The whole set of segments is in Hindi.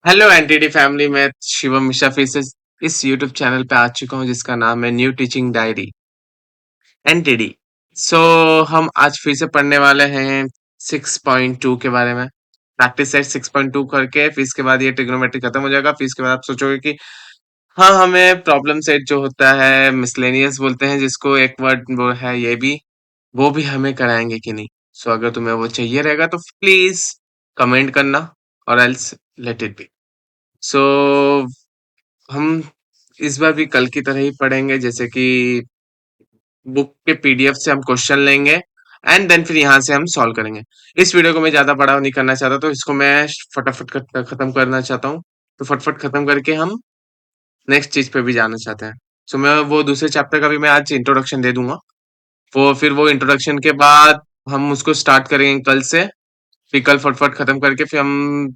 हेलो एनटीडी फैमिली में शिवम मिश्रा फिर से इस यूट्यूब चैनल पे आ चुका हूँ जिसका नाम है न्यू टीचिंग डायरी एनटीडी। सो हम आज फिर से पढ़ने वाले हैं 6.2 के बारे में। प्रैक्टिस सेट 6.2 करके फिर इसके बाद ये ट्रिग्नोमेट्री खत्म हो जाएगा। फिर इसके बाद आप सोचोगे कि हाँ, हमें प्रॉब्लम सेट जो होता है मिसलेनियस बोलते हैं जिसको एक वर्ड वो है, ये भी वो भी हमें कराएंगे कि नहीं। सो अगर तुम्हें वो चाहिए रहेगा तो प्लीज कमेंट करना और एल्स लेट इट बी। सो हम इस बार भी कल की तरह ही पढ़ेंगे, जैसे कि बुक के पीडीएफ से हम क्वेश्चन लेंगे एंड देन फिर यहाँ से हम सॉल्व करेंगे। इस वीडियो को मैं ज्यादा बड़ा नहीं करना चाहता, तो इसको मैं फटाफट खत्म करना चाहता हूँ। तो फटफट खत्म करके हम नेक्स्ट चीज पे भी जाना चाहते हैं। सो मैं वो दूसरे चैप्टर का भी मैं आज इंट्रोडक्शन दे दूंगा। वो फिर वो इंट्रोडक्शन के बाद हम उसको स्टार्ट करेंगे कल से। फिर कल फटफट खत्म करके फिर हम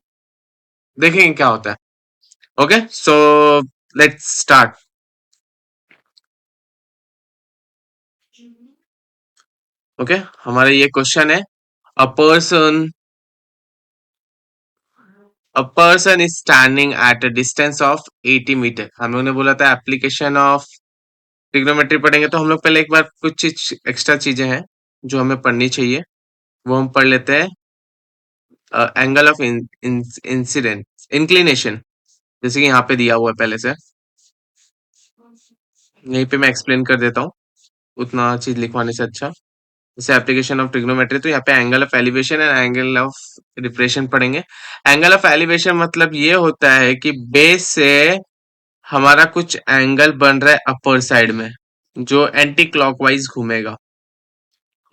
देखेंगे क्या होता है। Okay, so let's start. Okay, हमारा ये क्वेश्चन है। A person a person is standing at a distance of 80 metre. हम लोगों ने बोला था एप्लीकेशन ऑफ ट्रिग्नोमेट्री पढ़ेंगे, तो हम लोग पहले एक बार कुछ चीज एक्स्ट्रा चीजें हैं जो हमें पढ़नी चाहिए, वो हम पढ़ लेते हैं। एंगल ऑफ इंसिडेंट इंक्लिनेशन, जैसे कि यहाँ पे दिया हुआ है पहले से। यहीं पे मैं एक्सप्लेन कर देता हूँ, उतना चीज लिखवाने से अच्छा। जैसे एप्लीकेशन ऑफ ट्रिग्नोमेट्री, तो यहाँ पे angle of elevation and angle of depression पढ़ेंगे। एंगल ऑफ एलिवेशन मतलब ये होता है कि बेस से हमारा कुछ एंगल बन रहा है अपर साइड में, जो एंटी क्लॉकवाइज घूमेगा,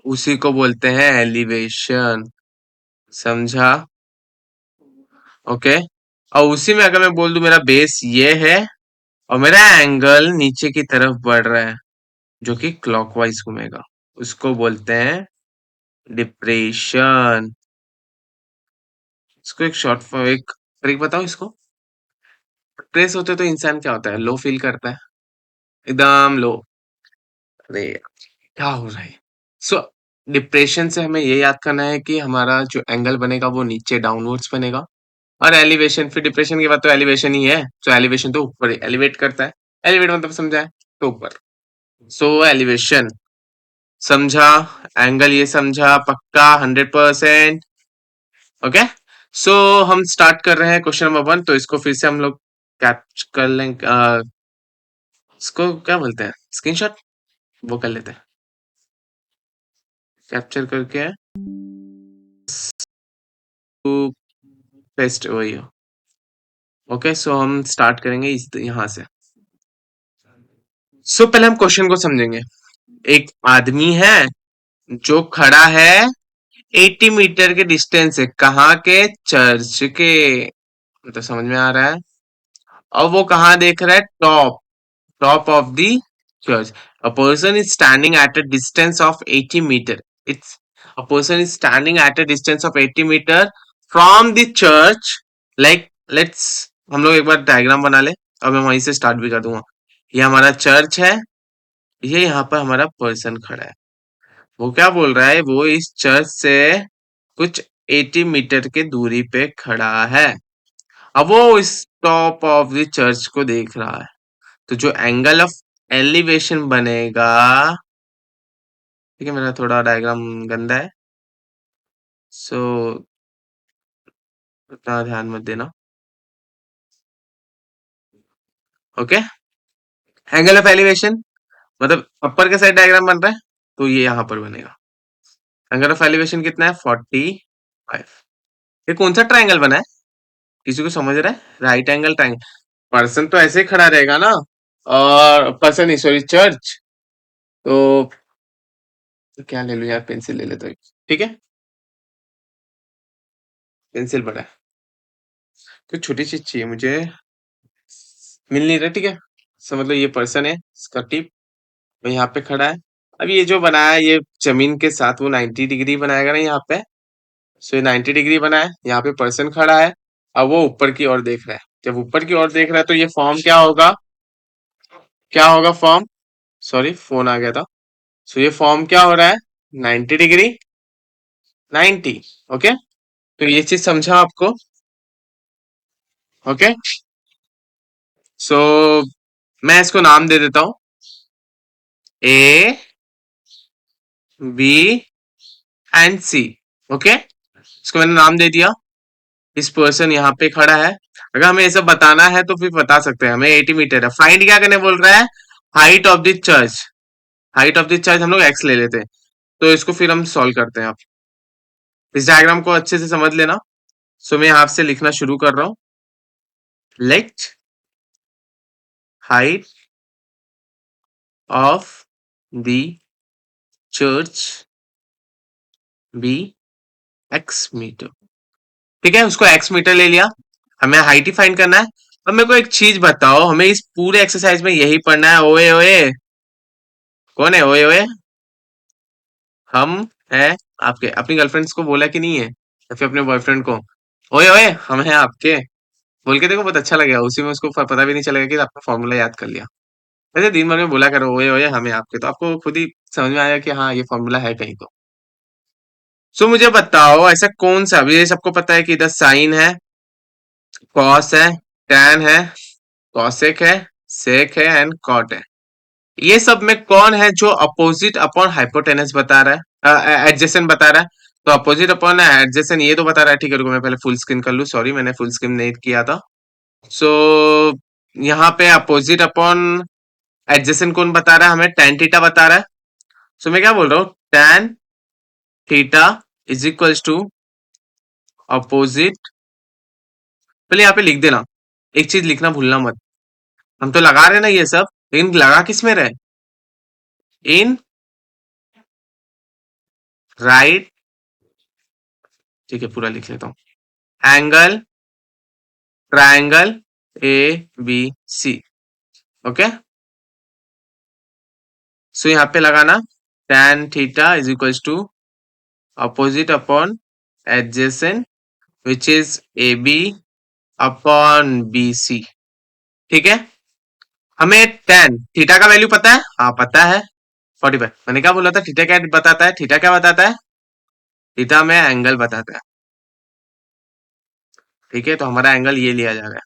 उसी को बोलते हैं एलिवेशन। समझा? ओके। और उसी में अगर मैं बोल दूं मेरा बेस ये है और मेरा एंगल नीचे की तरफ बढ़ रहा है जो कि क्लॉकवाइज घूमेगा, उसको बोलते हैं डिप्रेशन। इसको एक शॉर्ट एक ट्रिक बताओ इसको। स्ट्रेस होते तो इंसान क्या होता है, लो फील करता है, एकदम लो। अरे क्या हो रहा है। सो डिप्रेशन से हमें ये याद करना है कि हमारा जो एंगल बनेगा वो नीचे डाउनवर्ड्स बनेगा। और एलिवेशन, फिर डिप्रेशन के बाद तो एलिवेशन ही है। तो एलिवेशन तो ऊपर एलिवेट करता है। एलिवेट मतलब समझा है, तो ऊपर। सो एलिवेशन समझा, एंगल ये समझा पक्का 100%। ओके, सो हम स्टार्ट कर रहे हैं क्वेश्चन नंबर 1। तो इसको फिर से हम लोग कैप्च कर लेंगे। इसको क्या बोलते हैं, स्क्रीनशॉट, वो कर लेते हैं, कैप्चर करके पेस्ट वही हो। ओके, सो हम स्टार्ट करेंगे इस यहाँ से। सो पहले हम क्वेश्चन को समझेंगे। एक आदमी है जो खड़ा है 80 मीटर के डिस्टेंस से, कहाँ के, चर्च के। तो समझ में आ रहा है। और वो कहाँ देख रहा है, top, top of the church. A person is standing at a distance of 80 meter. It's a person is standing at a distance of 80 meter from the church. Like let's हम लोग एक बार डायग्राम बना ले और मैं वहीं से स्टार्ट भी कर दूंगा। ये हमारा चर्च है, ये यहाँ पर हमारा पर्सन खड़ा है। वो क्या बोल रहा है, वो इस चर्च से कुछ 80 मीटर के दूरी पे खड़ा है। अब वो इस टॉप ऑफ द चर्च को देख रहा है। तो जो एंगल ऑफ एलिवेशन बनेगा, ठीक है, मेरा थोड़ा डायग्राम गंदा है, सो उतना ध्यान मत देना। ओके, एंगल ऑफ एलिवेशन मतलब अपर के साइड डायग्राम बन रहा है, तो ये यहाँ पर बनेगा। एंगल ऑफ एलिवेशन कितना है, 45। ये कौन सा ट्रायंगल बना है, किसी को समझ रहा है? Right angle triangle. पर्सन तो ऐसे ही खड़ा रहेगा ना, और पर्सन नहीं, सॉरी, चर्च। तो क्या ले लो यार, पेंसिल ले लेते, ठीक है, पेंसिल बड़ा है, कुछ छोटी चीज चाहिए मुझे, मिल नहीं रहा, ठीक है। सो मतलब ये पर्सन है, इसका टिप वो यहाँ पे खड़ा है। अब ये जो बनाया है, ये जमीन के साथ वो 90 डिग्री बनाएगा ना यहाँ पे। सो ये 90 डिग्री बना है, यहाँ पे पर्सन खड़ा है। अब वो ऊपर की ओर देख रहा है। जब ऊपर की ओर देख रहा है तो ये फॉर्म क्या होगा, क्या होगा फॉर्म, सॉरी फोन आ गया था। सो ये फॉर्म क्या हो रहा है, 90 डिग्री, 90। ओके, तो ये चीज समझा आपको। ओके, सो मैं इसको नाम दे देता हूं, A B and C. Okay, इसको मैंने नाम दे दिया। इस पर्सन यहाँ पे खड़ा है। अगर हमें ये सब बताना है तो फिर बता सकते हैं। हमें 80 मीटर है, फाइंड क्या करने बोल रहा है, height of the church. Height of the church हम लोग एक्स ले लेते हैं, तो इसको फिर हम सॉल्व करते हैं। आप इस डायग्राम को अच्छे से समझ लेना। सो मैं यहाँ से लिखना शुरू कर रहा हूँ। Let height of the church be x metre. ठीक है, उसको एक्स मीटर ले लिया। हमें हाइट ही फाइंड करना है। अब मेरे को एक चीज बताओ, हमें इस पूरे एक्सरसाइज में यही पढ़ना है। ओए ओए, कौन है ओए ओए? हम है आपके। अपनी गर्लफ्रेंड्स को बोला कि नहीं है, या फिर अपने बॉयफ्रेंड को ओए ओए हम हैं आपके बोल के देखो, बहुत अच्छा लगेगा। उसी में उसको पता भी नहीं चलेगा कि आपने फॉर्मूला याद कर लिया। वैसे दिन भर में बोला करो ओए ओए हमें आपके, तो आपको खुद ही समझ में आएगा कि हाँ ये फॉर्मूला है कहीं तो। सो मुझे बताओ, ऐसा कौन सा, अभी ये सबको पता है कि इधर साइन है, कॉस है, टैन है, कॉसेक है, सेक है एंड कॉट है। ये सब में कौन है जो अपोजिट अपॉन हाइपोटेनस बता रहा है, एडजेसेंट बता रहा है? तो अपोजिट अपॉन एडजेसेंट ये तो बता रहा है। ठीक है, रुको मैं पहले फुल स्क्रीन कर लूं। सॉरी, मैंने फुल स्क्रीन नहीं किया था। सो यहाँ पे अपोजिट अपॉन एडजेसेंट कौन बता रहा है हमें? tan थीटा बता रहा है। सो मैं क्या बोल रहा हूँ, tan theta is equals to opposite. पहले यहाँ पे लिख देना, एक चीज लिखना भूलना मत। हम तो लगा रहे हैं ना ये सब, लेकिन लगा किस में रहे? In right. ठीक है, पूरा लिख लेता हूँ। Angle triangle A B C. Okay, so यहाँ पे लगाना tan theta is equals to opposite upon adjacent which is A B upon B C. ठीक है, हमें tan थीटा का वैल्यू पता है? हाँ पता है, 45। मैंने क्या बोला था, थीटा क्या बताता है? थीटा क्या बताता है? थीटा में एंगल बताता है। ठीक है, तो हमारा एंगल ये लिया जा रहा है।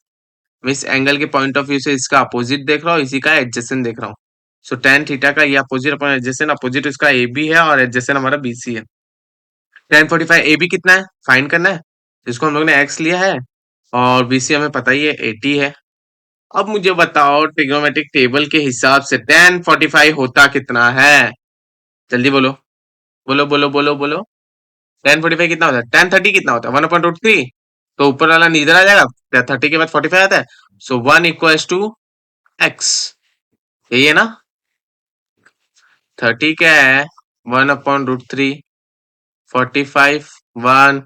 मैं इस एंगल के पॉइंट ऑफ व्यू से इसका अपोजिट देख रहा हूँ, इसी का एडजेसेंट देख रहा हूँ। सो tan थीटा का ये अपोजिट अपॉन एडजेसेंट, अपोजिट इसका ए बी है और एडजेसेंट हमारा बी सी है। tan 45 ए बी कितना है फाइंड करना है, जिसको हम लोग ने एक्स लिया है, और बी सी हमें पता ही है 80 है। अब मुझे बताओ ट्रिग्नोमेट्रिक टेबल के हिसाब से tan 45 होता कितना है? जल्दी बोलो, बोलो बोलो बोलो बोलो। tan 45 कितना होता है? tan 30 कितना होता है? 1/√3। तो ऊपर वाला नीचे आ जाएगा, 30 के बाद 45 आता है। सो 1 इक्वल्स टू एक्स। यही है ना? 30 क्या है? 1/√3। 45 1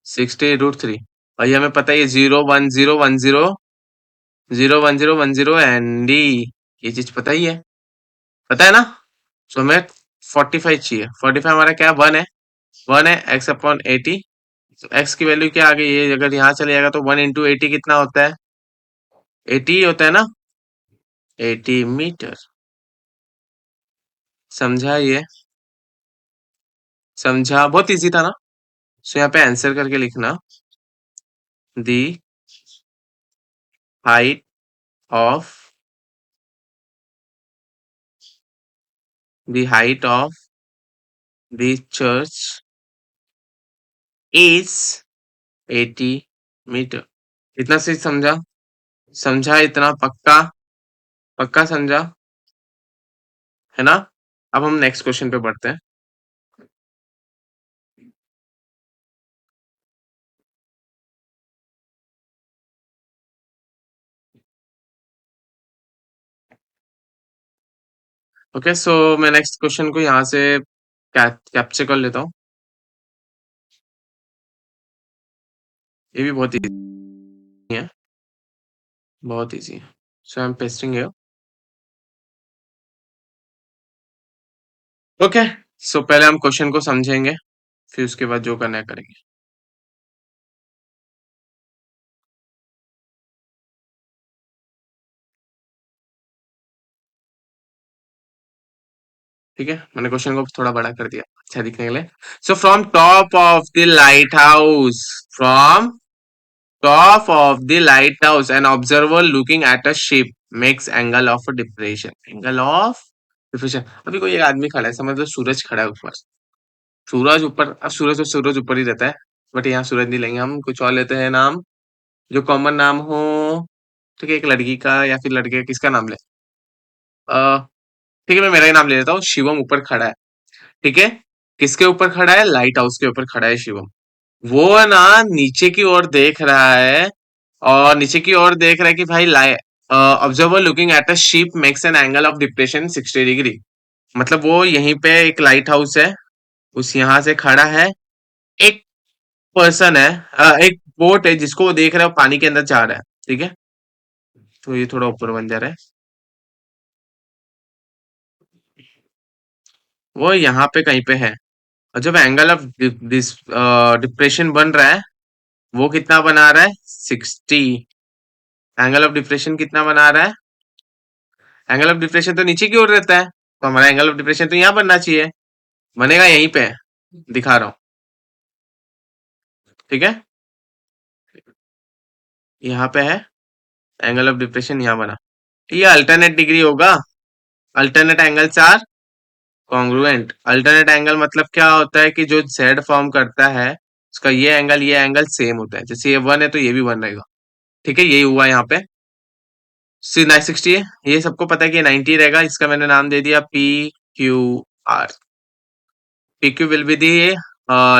60√3। और ये हमें पता है, ये 0 1 0 1 0 0 1 0 1 0 एंड डी, ये चीज पता ही है, पता है ना? सो हमें 45 चाहिए। 45 हमारा क्या है? 1 है। 1 है, एक्स अपॉन 80। एक्स की वैल्यू क्या आ गई? ये अगर यहाँ चले जाएगा तो 1 × 80 कितना होता है? 80 होता है ना, 80 मीटर। समझा ये? समझा? बहुत इजी था ना? सो यहाँ पे आंसर करके लिखना, the height of the height of the church is 80 metre. इतना से समझा? समझा इतना? पक्का? पक्का समझा है ना? अब हम नेक्स्ट क्वेश्चन पे बढ़ते हैं। ओके, सो मैं नेक्स्ट क्वेश्चन को यहाँ से कैप्चर कर लेता हूँ। ये भी बहुत इजी है, बहुत इजी है। So I am pasting here. Okay, so पहले हम क्वेश्चन को समझेंगे, फिर उसके बाद जो करना है करेंगे। ठीक है, मैंने क्वेश्चन को थोड़ा बड़ा कर दिया अच्छा दिखने के लिए। So from top of the lighthouse, from top of the light house an observer looking at a ship makes angle of depression. Angle of depression, अभी कोई एक आदमी खड़ा है, समझ लो सूरज खड़ा है ऊपर। सूरज ऊपर, अब सूरज तो सूरज ऊपर ही रहता है, बट यहाँ सूरज नहीं लेंगे हम, कुछ और लेते हैं नाम, जो कॉमन नाम हो। ठीक है, एक लड़की का या फिर लड़के का, किसका नाम ले? अ, ठीक है, मैं मेरा ही नाम ले लेता हूँ। शिवम ऊपर खड़ा है। ठीक है, किसके ऊपर खड़ा है? लाइट हाउस के ऊपर खड़ा है शिवम। वो है ना, नीचे की ओर देख रहा है, और नीचे की ओर देख रहा है कि भाई light observer looking at a ship makes an angle of depression 60 degree. मतलब वो यहीं पे एक लाइट हाउस है, उस यहाँ से खड़ा है। एक पर्सन है, एक बोट है जिसको वो देख रहा है, वो पानी के अंदर जा रहा है। ठीक है, तो ये थोड़ा ऊपर बन जा रहा है। वो यहाँ पे कहीं पे है, और जब एंगल ऑफ डिप्रेशन बन रहा है, वो कितना बना रहा है? 60। एंगल ऑफ डिप्रेशन कितना बना रहा है? एंगल ऑफ डिप्रेशन तो नीचे की ओर रहता है, तो हमारा एंगल ऑफ डिप्रेशन तो यहाँ बनना चाहिए। बनेगा यहीं पे, दिखा रहा हूँ। ठीक है, यहाँ पे है, एंगल ऑफ डिप्रेशन यहाँ बना। ये अल्टरनेट डिग्री होगा। Alternate angles are congruent. Alternate angle मतलब क्या होता है कि जो जेड फॉर्म करता है, उसका ये एंगल सेम होता है। जैसे ये 1 है तो ये भी 1 रहेगा। ठीक है, यही हुआ यहाँ पे। 960 है, ये सबको पता है कि 90 रहेगा। इसका मैंने नाम दे दिया P Q R. P Q will be the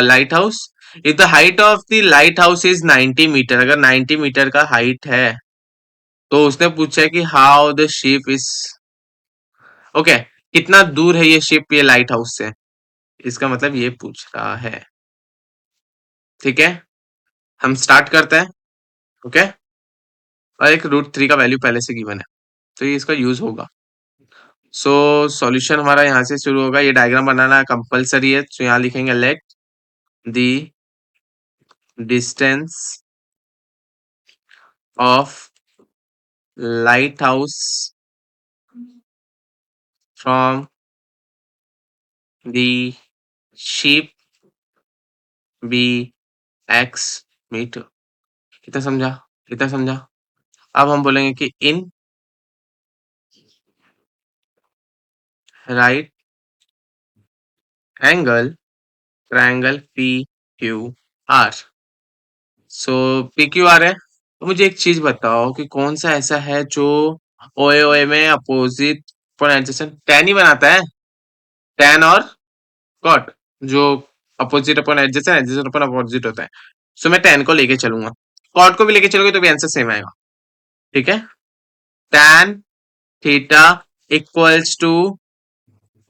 lighthouse. If the height of the lighthouse is 90 metre, अगर 90 मीटर का हाइट है, तो उसने पूछा है कि how the ship is, okay, कितना दूर है ये शिप ये लाइट हाउस से, इसका मतलब ये पूछ रहा है। ठीक है, हम स्टार्ट करते हैं। ओके, और एक √3 का वैल्यू पहले से गिवन है, तो ये इसका यूज होगा। सो सॉल्यूशन हमारा यहाँ से शुरू होगा। ये डायग्राम बनाना कंपलसरी है, तो यहाँ लिखेंगे let the distance of lighthouse from the ship be x metre. कितना समझा? कितना समझा? अब हम बोलेंगे कि in right angle triangle P Q R. So P Q R है, तो मुझे एक चीज बताओ कि कौन सा ऐसा है जो ओए ओए में अपोजिट पर एडजेसेंट tan ही बनाता है। tan और कॉट, जो अपोजिट अपन एडजेसेंट, एडजेसेंट अपन अपोजिट होता है। सो मैं tan को लेके चलूंगा, कॉट को भी लेके चलोगे तो भी आंसर सेम आएगा। ठीक है, tan theta equals to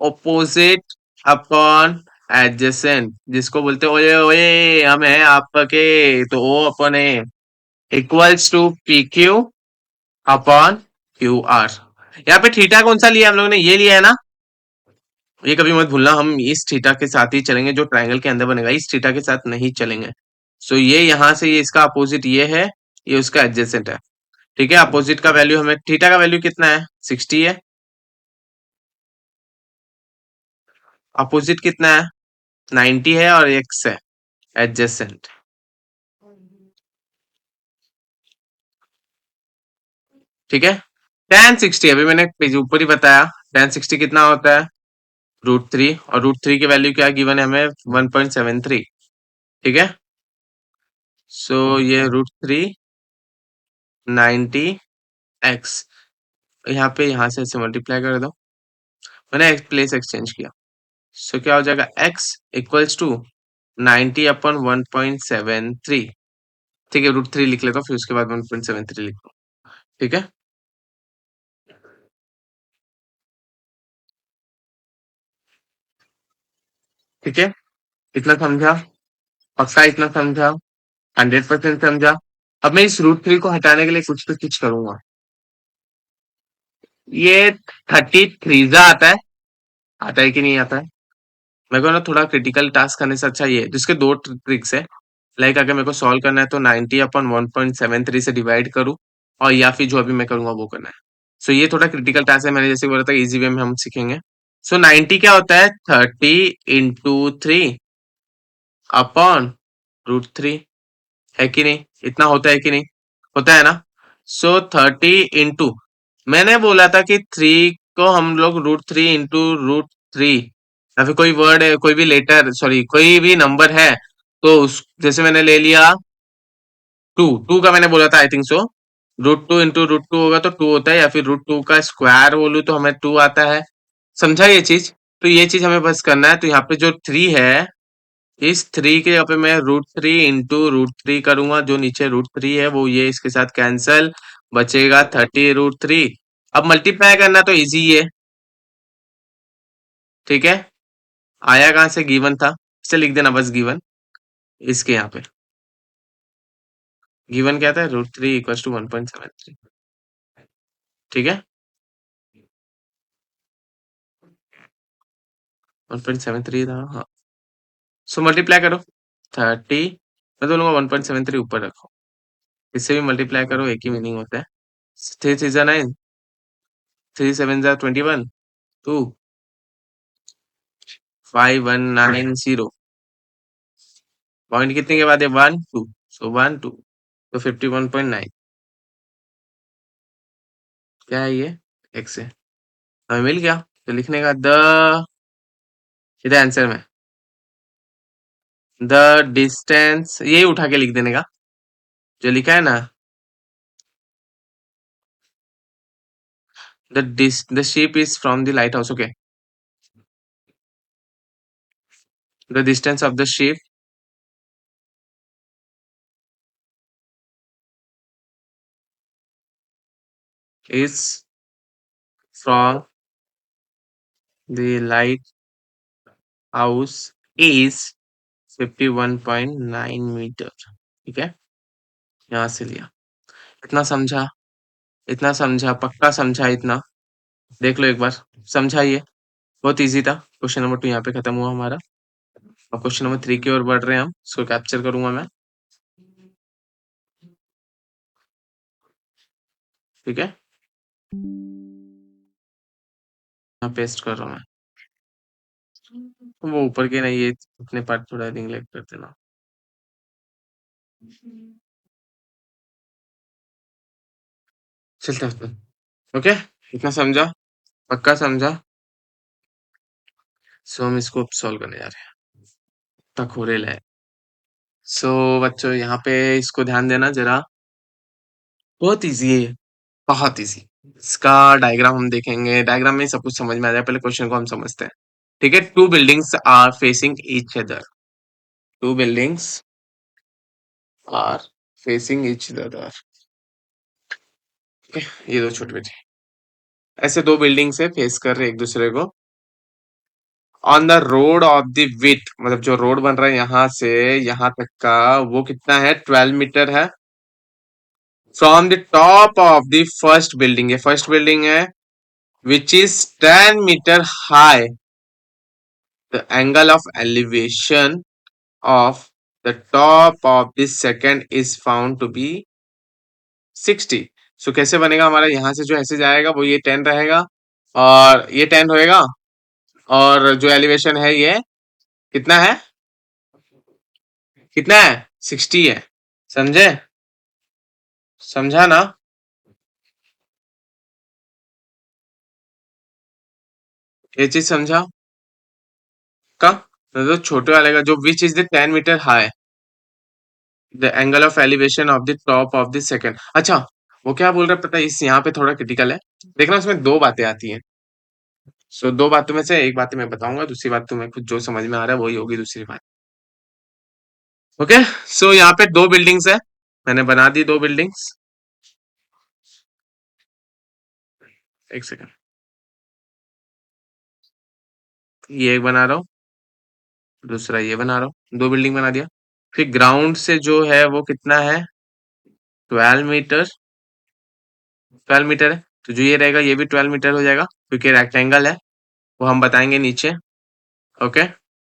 opposite upon adjacent, जिसको बोलते हैं ओए ओए हम है आपके, तो ओ अपन है, equals to P Q upon Q R. यहाँ पे थीटा कौन सा लिया हम लोगों ने? ये लिया है ना, ये कभी मत भूलना, हम इस थीटा के साथ ही चलेंगे जो ट्रायंगल के अंदर बनेगा, इस थीटा के साथ नहीं चलेंगे। सो ये यहाँ से, ये इसका अपोजिट ये है, ये उसका एडजेसेंट है। ठीक है, अपोजिट का वैल्यू हमें, थीटा का वैल्यू कितना है? 60 है। अपोजिट कितना है? 90 है, और एक्स है एडजेसेंट। ठीक है, tan 60 अभी मैंने पेज ऊपर ही बताया, tan 60 कितना होता है? √3, और √3 की वैल्यू क्या गिवन है हमें? 1.73। ठीक है, सो ये √3 90 एक्स, यहाँ पे यहाँ से ऐसे मल्टीप्लाई कर दो, मैंने प्लेस एक्सचेंज किया। सो क्या हो जाएगा? x इक्वल्स टू 90 अपन 1.73। ठीक है, √3 लिख लेता हूँ, फिर उसके बाद 1.73 लिख दो। ठीक है, ठीक है, इतना समझा? पक्का इतना समझा? 100% समझा? अब मैं इस √3 को हटाने के लिए कुछ तो कुछ करूंगा। ये 33 आता है, आता है कि नहीं आता है? मेरे को ना थोड़ा क्रिटिकल टास्क करने से अच्छा ये है, जिसके दो ट्रिक्स है। लाइक अगर मेरे को सॉल्व करना है तो 90 अपन 1.73 से डिवाइड करूँ, और या फिर जो अभी मैं करूंगा वो करना है। सो ये थोड़ा क्रिटिकल टास्क है, मैंने जैसे बोला था इजी वे में हम सीखेंगे। सो 90 क्या होता है? 30 × 3 अपॉन √3, है कि नहीं? इतना होता है कि नहीं? होता है ना? सो 30 इंटू, मैंने बोला था कि 3 को हम लोग √3 या फिर कोई वर्ड है, कोई भी लेटर, सॉरी कोई भी नंबर है, तो उस जैसे मैंने ले लिया 2 का मैंने बोला था आई थिंक सो, √2 इंटू √2 होगा तो 2 होता है, या फिर √2 का स्क्वायर बोलूं तो हमें 2 आता है। समझा ये चीज? तो ये चीज हमें बस करना है। तो यहाँ पे जो 3 है, इस 3 के यहाँ पे मैं √3 इंटू √3 करूंगा। जो नीचे √3 है वो ये इसके साथ कैंसल, बचेगा 30 √3। अब मल्टीप्लाई करना तो इजी है, ठीक है। आया कहाँ से? गिवन था, इसे लिख देना बस गिवन। इसके यहाँ पे गिवन क्या था? √3 = 1.73, ठीक है। 1.73 था, हाँ। सो मल्टीप्लाई करो 30, मैं तो बोलूंगा 1.73 ऊपर रखो। इससे भी मल्टीप्लाई करो, एक ही मीनिंग होता है। 3 3 9, 3 7 21, 2 5190। पॉइंट कितने के बाद है? 1 2, सो 1 2, तो 51.9। क्या है ये? एक्स है, हमें मिल गया। तो लिखने का इधर आंसर में द डिस्टेंस, यही उठा के लिख देने का जो लिखा है ना। The ship is from the lighthouse, okay. The distance of the ship is from the lighthouse is 51.9 metre, ठीक है। यहाँ से लिया। इतना समझा? इतना समझा? पक्का समझा इतना? देख लो एक बार, समझाइए। बहुत इजी था। क्वेश्चन नंबर 2 यहाँ पे खत्म हुआ हमारा। अब क्वेश्चन नंबर 3 की ओर बढ़ रहे हैं हम, इसको कैप्चर करूंगा मैं, ठीक है। यहाँ पेस्ट कर रहा हूँ मैं। वो ऊपर के नहीं, ये अपने पार्ट थोड़ा निगलेक्ट कर देना। चलता है। ओके, इतना समझा? पक्का समझा? सो हम इसको सॉल्व करने जा रहे हैं। तक है। सो बच्चों यहाँ पे इसको ध्यान देना जरा, बहुत इजी है, बहुत इजी। इसका डायग्राम हम देखेंगे, डायग्राम में सब कुछ समझ में आ जाए, पहले क्वेश्चन को हम समझते हैं, ठीक है। Two buildings are facing each other, two buildings are facing each other, ये दो छोटे बच्चे, ऐसे दो बिल्डिंग्स है फेस कर रहे एक दूसरे को। On the road of the with, मतलब जो रोड बन रहा है यहाँ से यहाँ तक का, वो कितना है? 12 मीटर है। From the top of the first building, ये फर्स्ट बिल्डिंग है, which is 10 metre high, the angle of elevation of the top of this second is found to be 60। सो कैसे बनेगा हमारा? यहाँ से जो ऐसे जाएगा वो ये 10 रहेगा, और ये 10 होएगा, और जो एलिवेशन है ये कितना है? कितना है? 60 है। समझे? समझा ना? ये चीज समझा का? तो छोटे वाले का जो which is the 10 metre high, the angle of elevation of the top of the second. अच्छा, वो क्या बोल रहा है पता है? इस यहाँ पे थोड़ा क्रिटिकल है, देखना उसमें दो बातें आती हैं। सो दो बातों में से एक बात मैं बताऊंगा, दूसरी बात तुम्हें खुद जो समझ में आ रहा है वही होगी दूसरी बात। ओके, सो यहाँ पे दो बिल्डिंग्स है, मैंने बना दी दो बिल्डिंग्स। एक सेकंड, ये एक बना रहा हूँ, दूसरा ये बना रहा हूँ, दो बिल्डिंग बना दिया। फिर ग्राउंड से जो है वो कितना है? 12 मीटर, 12 मीटर है, तो जो ये रहेगा ये भी 12 मीटर हो जाएगा, क्योंकि रेक्टेंगल है, वो हम बताएंगे नीचे। ओके,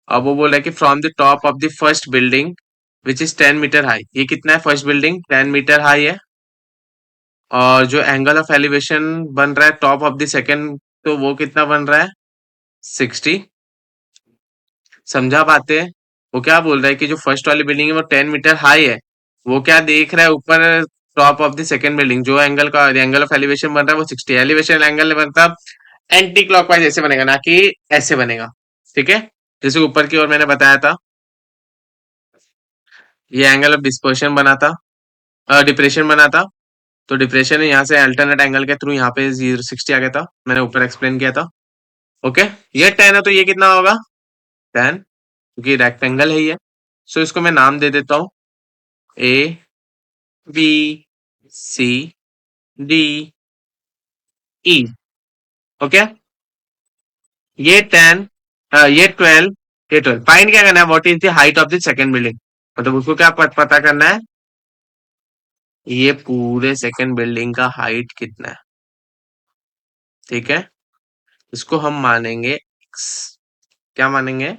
अब वो बोल रहा है कि from the top of the first building which is 10 metre high, ये कितना है? फर्स्ट बिल्डिंग 10 मीटर हाई है, और जो एंगल ऑफ एलिवेशन बन रहा है टॉप ऑफ द सेकंड, तो वो कितना बन रहा है? 60। समझा बातें? वो क्या बोल रहा है कि जो फर्स्ट वाली बिल्डिंग है वो 10 मीटर हाई है, वो क्या देख रहा है ऊपर, top of the second building, जो एंगल का एंगल ऑफ एलिवेशन बन रहा है वो 60 एलिवेशन एंगल बनता है एंटी क्लॉकवाइज ऐसे बनेगा, ना कि ऐसे बनेगा। ठीक है, जैसे ऊपर की ओर मैंने बताया था, ये एंगल ऑफ डिस्पर्शन बना था, डिप्रेशन बना था। तो डिप्रेशन यहाँ से अल्टरनेट एंगल के थ्रू यहाँ पे 060 आ गया था, मैंने ऊपर एक्सप्लेन किया था। ओके, ये 10 है तो ये कितना होगा 10, क्योंकि रेक्टेंगल है ये। सो इसको मैं नाम दे देता हूँ A B C D E. Okay, ये 10, ये 12, ये 12 फाइंड क्या करना है, what is the height of the second building, मतलब उसको क्या पता करना है, ये पूरे सेकंड बिल्डिंग का हाइट कितना है। ठीक है, इसको हम मानेंगे x। क्या मानेंगे,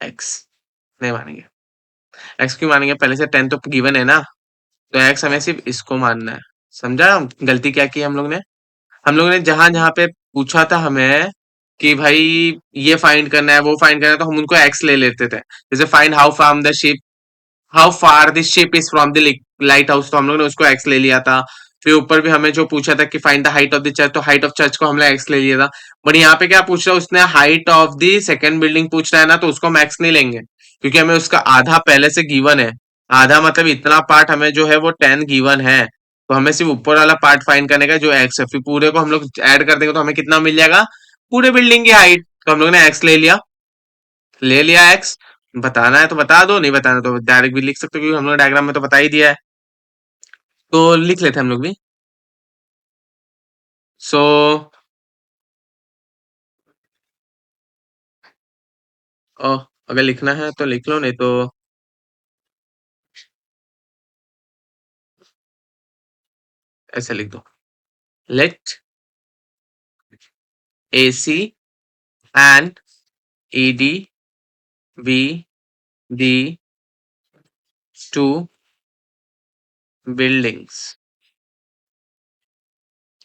x नहीं मानेंगे। x क्यों मानेंगे, पहले से 10 तो गिवन है ना, तो x हमें सिर्फ इसको मानना है। समझा गलती क्या की हम लोग ने, हम लोग ने जहां जहां पे पूछा था हमें कि भाई ये फाइंड करना है वो फाइंड करना है, तो हम उनको x ले लेते थे। जैसे find how from the ship, how far this ship is from the light house, तो हम लोग ने उसको एक्स ले लिया था। फिर ऊपर भी हमें जो पूछा था कि find the height of the church, तो हाइट ऑफ चर्च को हमने एक्स ले लिया था। बट यहाँ पे क्या पूछ रहा है उसने, height of the second building पूछ रहा है ना, तो उसको हम एक्स नहीं लेंगे, क्योंकि हमें उसका आधा पहले से गिवन है। आधा मतलब इतना पार्ट हमें जो है वो 10 गिवन है, तो हमें सिर्फ ऊपर वाला पार्ट फाइंड करने का जो एक्स है, फिर पूरे को हम लोग ऐड कर देंगे तो हमें कितना मिल जाएगा, पूरे बिल्डिंग की हाइट। तो हम लोग ने एक्स ले लिया, ले लिया एक्स। बताना है तो बता दो, नहीं बताना तो डायरेक्ट भी लिख सकते हो, क्योंकि हम लोग डायग्राम में तो बता ही दिया है। तो लिख लेते हैं हम लोग भी। सो अगर लिखना है तो लिख लो, नहीं तो ऐसे लिख दो, let A C and E D be the two buildings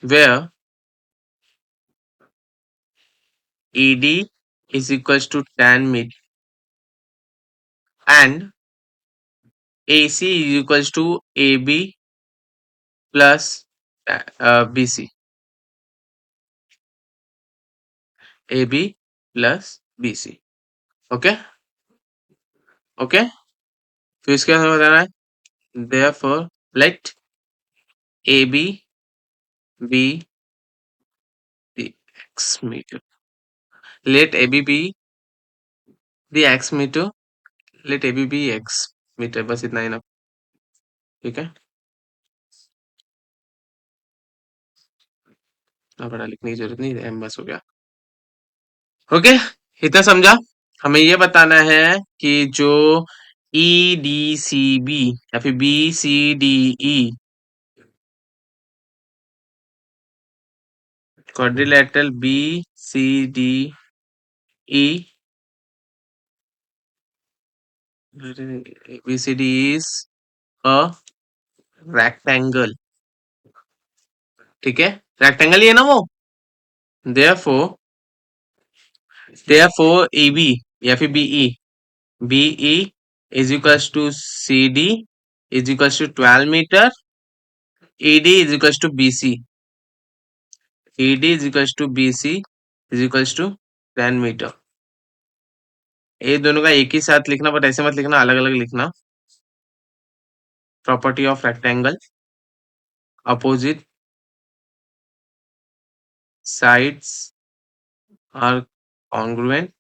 where ED is equals to 10 meter and AC is equals to AB plus BC, AB plus BC। Okay, okay, फिर इसके बाद हमें बताना है therefore let AB be the x meter, let AB be the x meter, let AB be x meter, बस इतना ही ना। ठीक है, अब बड़ा लिखने की जरूरत नहीं है, बस हो गया। ओके, इतना समझा। हमें ये बताना है कि जो ई डी सी बी या फिर B C D E quadrilateral B C D E, B C D is a rectangle. ठीक है, रेक्टेंगल ही है ना वो। देयरफॉर देयरफॉर ए बी या फिर BE, BE is equals to C D is equals to 12 metre, ED is equals to BC, ED is equals to BC is equals to 10 metre. ये दोनों का एक ही साथ लिखना, बट ऐसे मत लिखना, अलग अलग लिखना। Property of rectangle, opposite sides are congruent,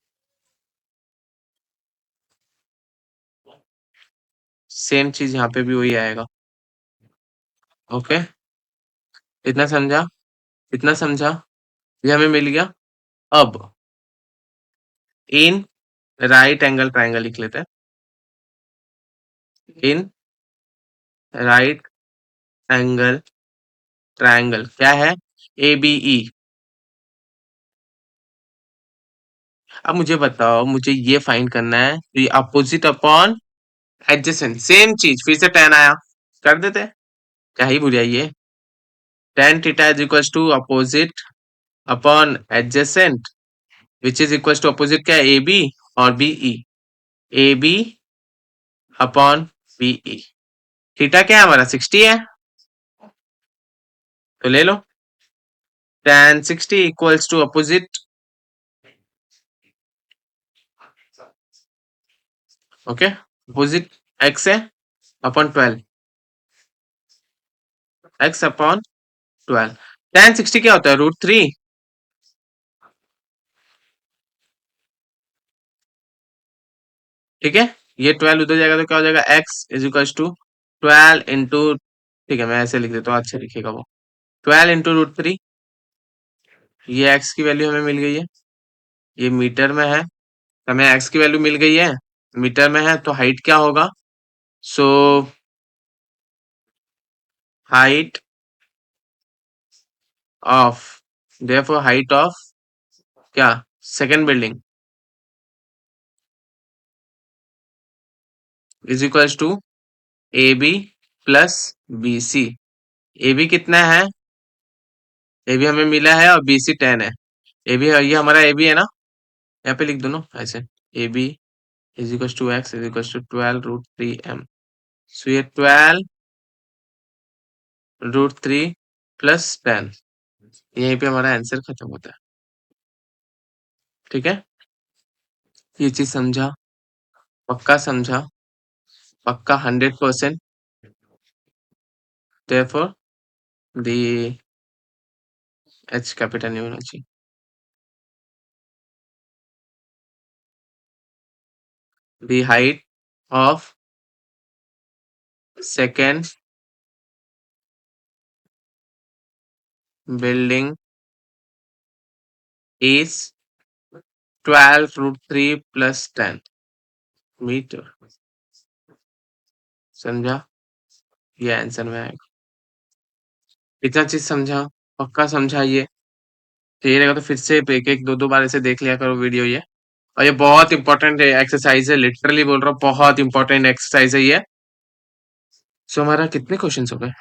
same चीज यहाँ पे भी वही आएगा। ओके, इतना समझा, इतना समझा, ये हमें मिल गया। अब इन राइट एंगल ट्राइंगल लिख लेते हैं, इन राइट एंगल ट्राइंगल क्या है, ए बी ई। अब मुझे बताओ, मुझे ये फाइंड करना है, तो ये अपोजिट अपॉन एडजेसेंट, सेम चीज फिर से 10 आया, कर देते हैं, क्या ही बुझाइए। tan theta is equal to opposite upon adjacent, which is equal to opposite क्या है, ए बी और B E, A B upon B E. Theta क्या है हमारा 60 है, तो ले लो tan 60 equals to opposite, okay, opposite x है अपॉन 12, x अपॉन 12। tan 60 क्या होता है √3, ठीक है। ये 12 उधर जाएगा तो क्या हो जाएगा, x is equal to 12 into, ठीक है मैं ऐसे लिख देता हूँ, अच्छा लिखेगा वो, 12 इंटू √3। ये x की वैल्यू हमें मिल गई है, ये मीटर में है, हमें x की वैल्यू मिल गई है, मीटर में है, तो हाइट क्या होगा, so height of, therefore height of क्या, second building is equal to A B plus B C. A B कितना है, ए बी हमें मिला है और बी सी 10 है, ए बी ये हमारा ए बी है ना, यहाँ पे लिख दो ना ऐसे, A B is equal to x is equal to 12 √3 m, so ये 12 √3 प्लस 10, यहीं पे हमारा आंसर खत्म होता है, ठीक है। ये चीज समझा, पक्का समझा, पक्का 100%। therefore the h कैपिटल नहीं होना चाहिए, the height of second building is 12 √3 plus 10 metre, समझा, ये आंसर में आएगा। इतना चीज समझा, पक्का समझा ये, चाहिए रहेगा तो फिर से एक एक दो दो बार ऐसे देख लिया करो वीडियो ये, और ये बहुत इंपॉर्टेंट एक्सरसाइज है, लिटरली बोल रहा हूँ बहुत इंपॉर्टेंट एक्सरसाइज है ये। सो हमारा कितने क्वेश्चन हो गए,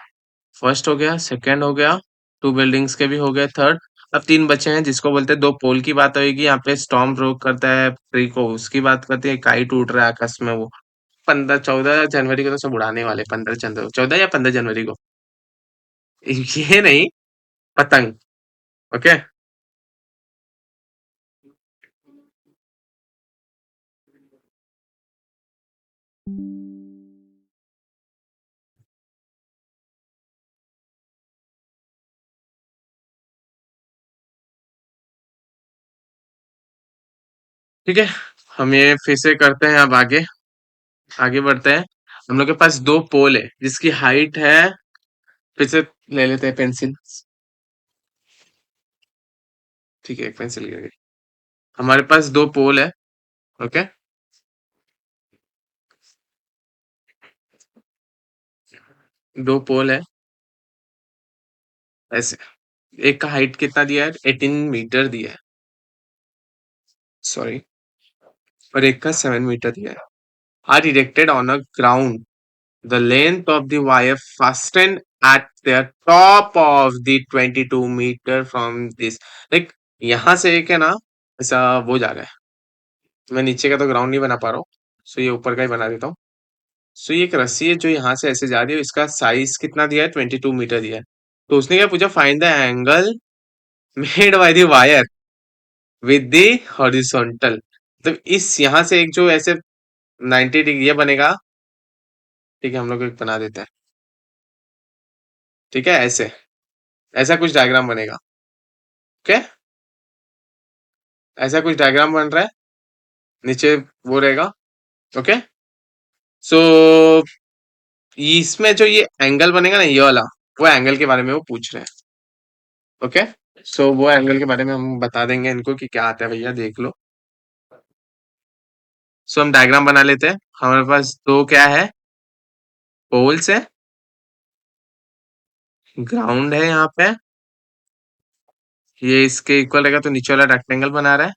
फर्स्ट हो गया, सेकंड हो गया, टू बिल्डिंग्स के भी हो गए, थर्ड, अब तीन बचे हैं, जिसको बोलते हैं दो पोल की बात होगी, यहाँ पे स्टॉर्म रोक करता है ट्री को, उसकी बात करते हैं, काई टूट रहा है आकाश में वो, 14 14 जनवरी को तो सब उड़ाने वाले, 14 या 15 जनवरी को, ये नहीं, पतंग, ओके। ठीक है, हम ये फिर से करते हैं, अब आगे आगे बढ़ते हैं। हम लोग के पास दो पोल है जिसकी हाइट है, फिर से ले लेते हैं पेंसिल, ठीक है एक पेंसिल गिर गई। हमारे पास दो पोल है, ओके, दो पोल है ऐसे, एक का हाइट कितना दिया है, 18 मीटर दिया है, सॉरी, और एक का 7 मीटर दिया है, are erected on a ground, the length of the wire fasten at the top of the 22 metre from this, like यहाँ से एक है ना, ऐसा वो जा रहा है, मैं नीचे का तो ग्राउंड नहीं बना पा रहा हूँ, सो ये ऊपर का ही बना देता हूँ। सो ये एक रस्सी है जो यहाँ से ऐसे जा रही है, इसका साइज कितना दिया है, 22 मीटर दिया है, तो उसने क्या पूछा, find the angle made by the wire with the horizontal, तो इस यहाँ से एक जो ऐसे 90 डिग्री ये बनेगा, ठीक है हम लोग एक बना देते हैं, ठीक है ऐसे, ऐसा कुछ डायग्राम बनेगा, ओके, ऐसा कुछ डायग्राम बन रहा है, नीचे वो रहेगा, ओके। सो इसमें जो ये एंगल बनेगा ना, ये वाला, वो एंगल के बारे में वो पूछ रहे हैं, ओके। सो वो एंगल के बारे में हम बता देंगे इनको कि क्या आता है, भैया देख लो। सो हम डायग्राम बना लेते हैं, हमारे पास दो क्या है, पोल्स है, ग्राउंड है यहाँ पे, ये इसके इक्वल रहेगा, तो नीचे वाला रेक्टेंगल बना रहा है,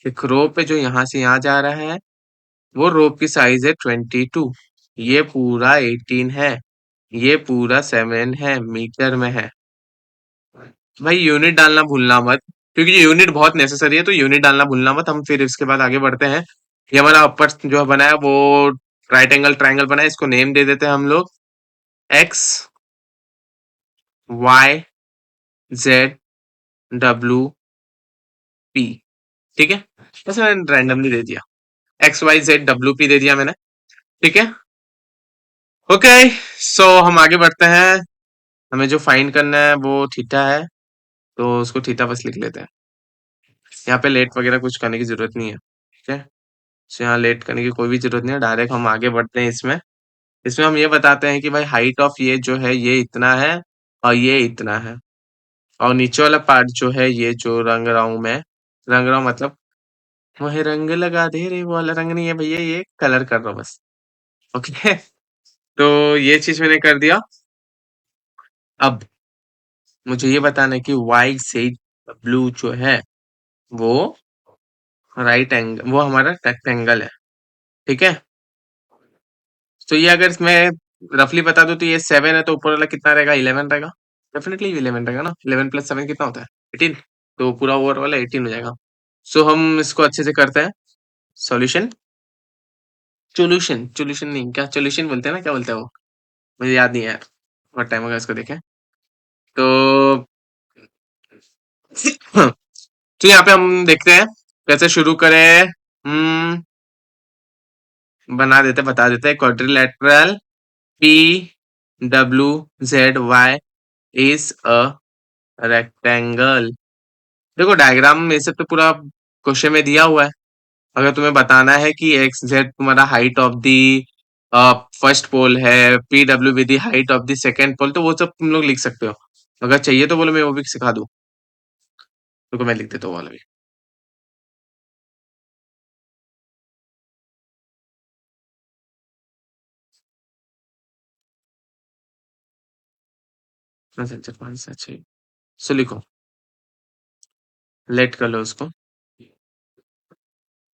एक रोप है जो यहाँ से यहाँ जा रहा है, वो रोप की साइज है 22, ये पूरा 18 है, ये पूरा 7 है, मीटर में है। भाई यूनिट डालना भूलना मत, क्योंकि ये यूनिट बहुत नेसेसरी है, तो यूनिट डालना भूलना मत, हम फिर इसके बाद आगे बढ़ते हैं। ये हमारा अपर जो बना है वो राइट एंगल ट्रायंगल बना है, इसको नेम दे देते हैं हम लोग, X Y Z W P. ठीक है, बस मैंने रैंडमली दे दिया, X Y Z W P दे दिया मैंने। ठीक है, ओके। सो हम आगे बढ़ते हैं। हमें जो फाइंड करना है वो थीटा है, तो उसको थीटा बस लिख लेते हैं। यहाँ पे लेट वगैरह कुछ करने की जरूरत नहीं है। ठीक है, तो यहाँ लेट करने की कोई भी जरूरत नहीं है, डायरेक्ट हम आगे बढ़ते हैं इसमें। इसमें हम ये बताते हैं कि भाई हाइट ऑफ ये जो है ये इतना है और ये इतना है, और नीचे वाला पार्ट जो है ये जो रंग रहा हूं मैं, रंग रहा हूं मतलब वही रंग लगा दे रे, वो वाला रंग नहीं है भैया, ये कलर कर रहा हूं बस। ओके। तो ये चीज मैंने कर दिया। अब मुझे ये बताना है कि वाई से ब्लू जो है वो राइट एंगल, वो हमारा रेक्टेंगल है। ठीक है, तो ये अगर मैं रफली बता दूं तो ये 7 है, तो ऊपर वाला कितना रहेगा, 11 रहेगा। डेफिनेटली 11 रहेगा ना, 11 + 7 कितना होता है, 18। तो पूरा ओवर वाला 18 हो जाएगा। सो हम इसको अच्छे से करते हैं। सॉल्यूशन, सोल्यूशन सोल्यूशन नहीं, क्या सोल्यूशन बोलते हैं ना, क्या बोलते हैं वो, मुझे याद नहीं है यार, बहुत टाइम हो गया इसको देखे। तो तो यहाँ पे हम देखते हैं कैसे शुरू करें। बना देते, बता देते हैं। Quadrilateral P W Z Y is a rectangle. देखो डायग्राम में से तो पूरा क्वेश्चन में दिया हुआ है। अगर तुम्हें बताना है कि एक्स जेड तुम्हारा height of the first pole है, P W with the height of the second pole, तो वो सब तुम लोग लिख सकते हो। अगर चाहिए तो बोलो मैं वो भी सिखा दूं, तो मैं लिख देता हूँ वो वाला भी। अच्छा, 5 से 6। सो लिखो, लेट कर लो उसको।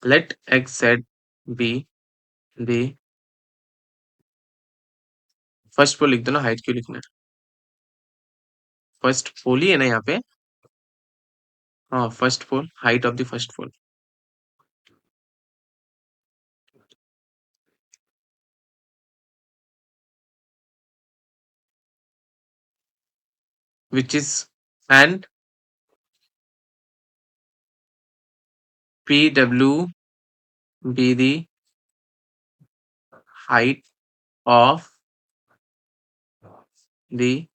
Let X Z be the first pole, लिख दो ना, हाइट क्यों लिखना है, फर्स्ट पोल ही है ना यहाँ पे। हाँ, first pole, height of the first pole which is, and PW be the height of the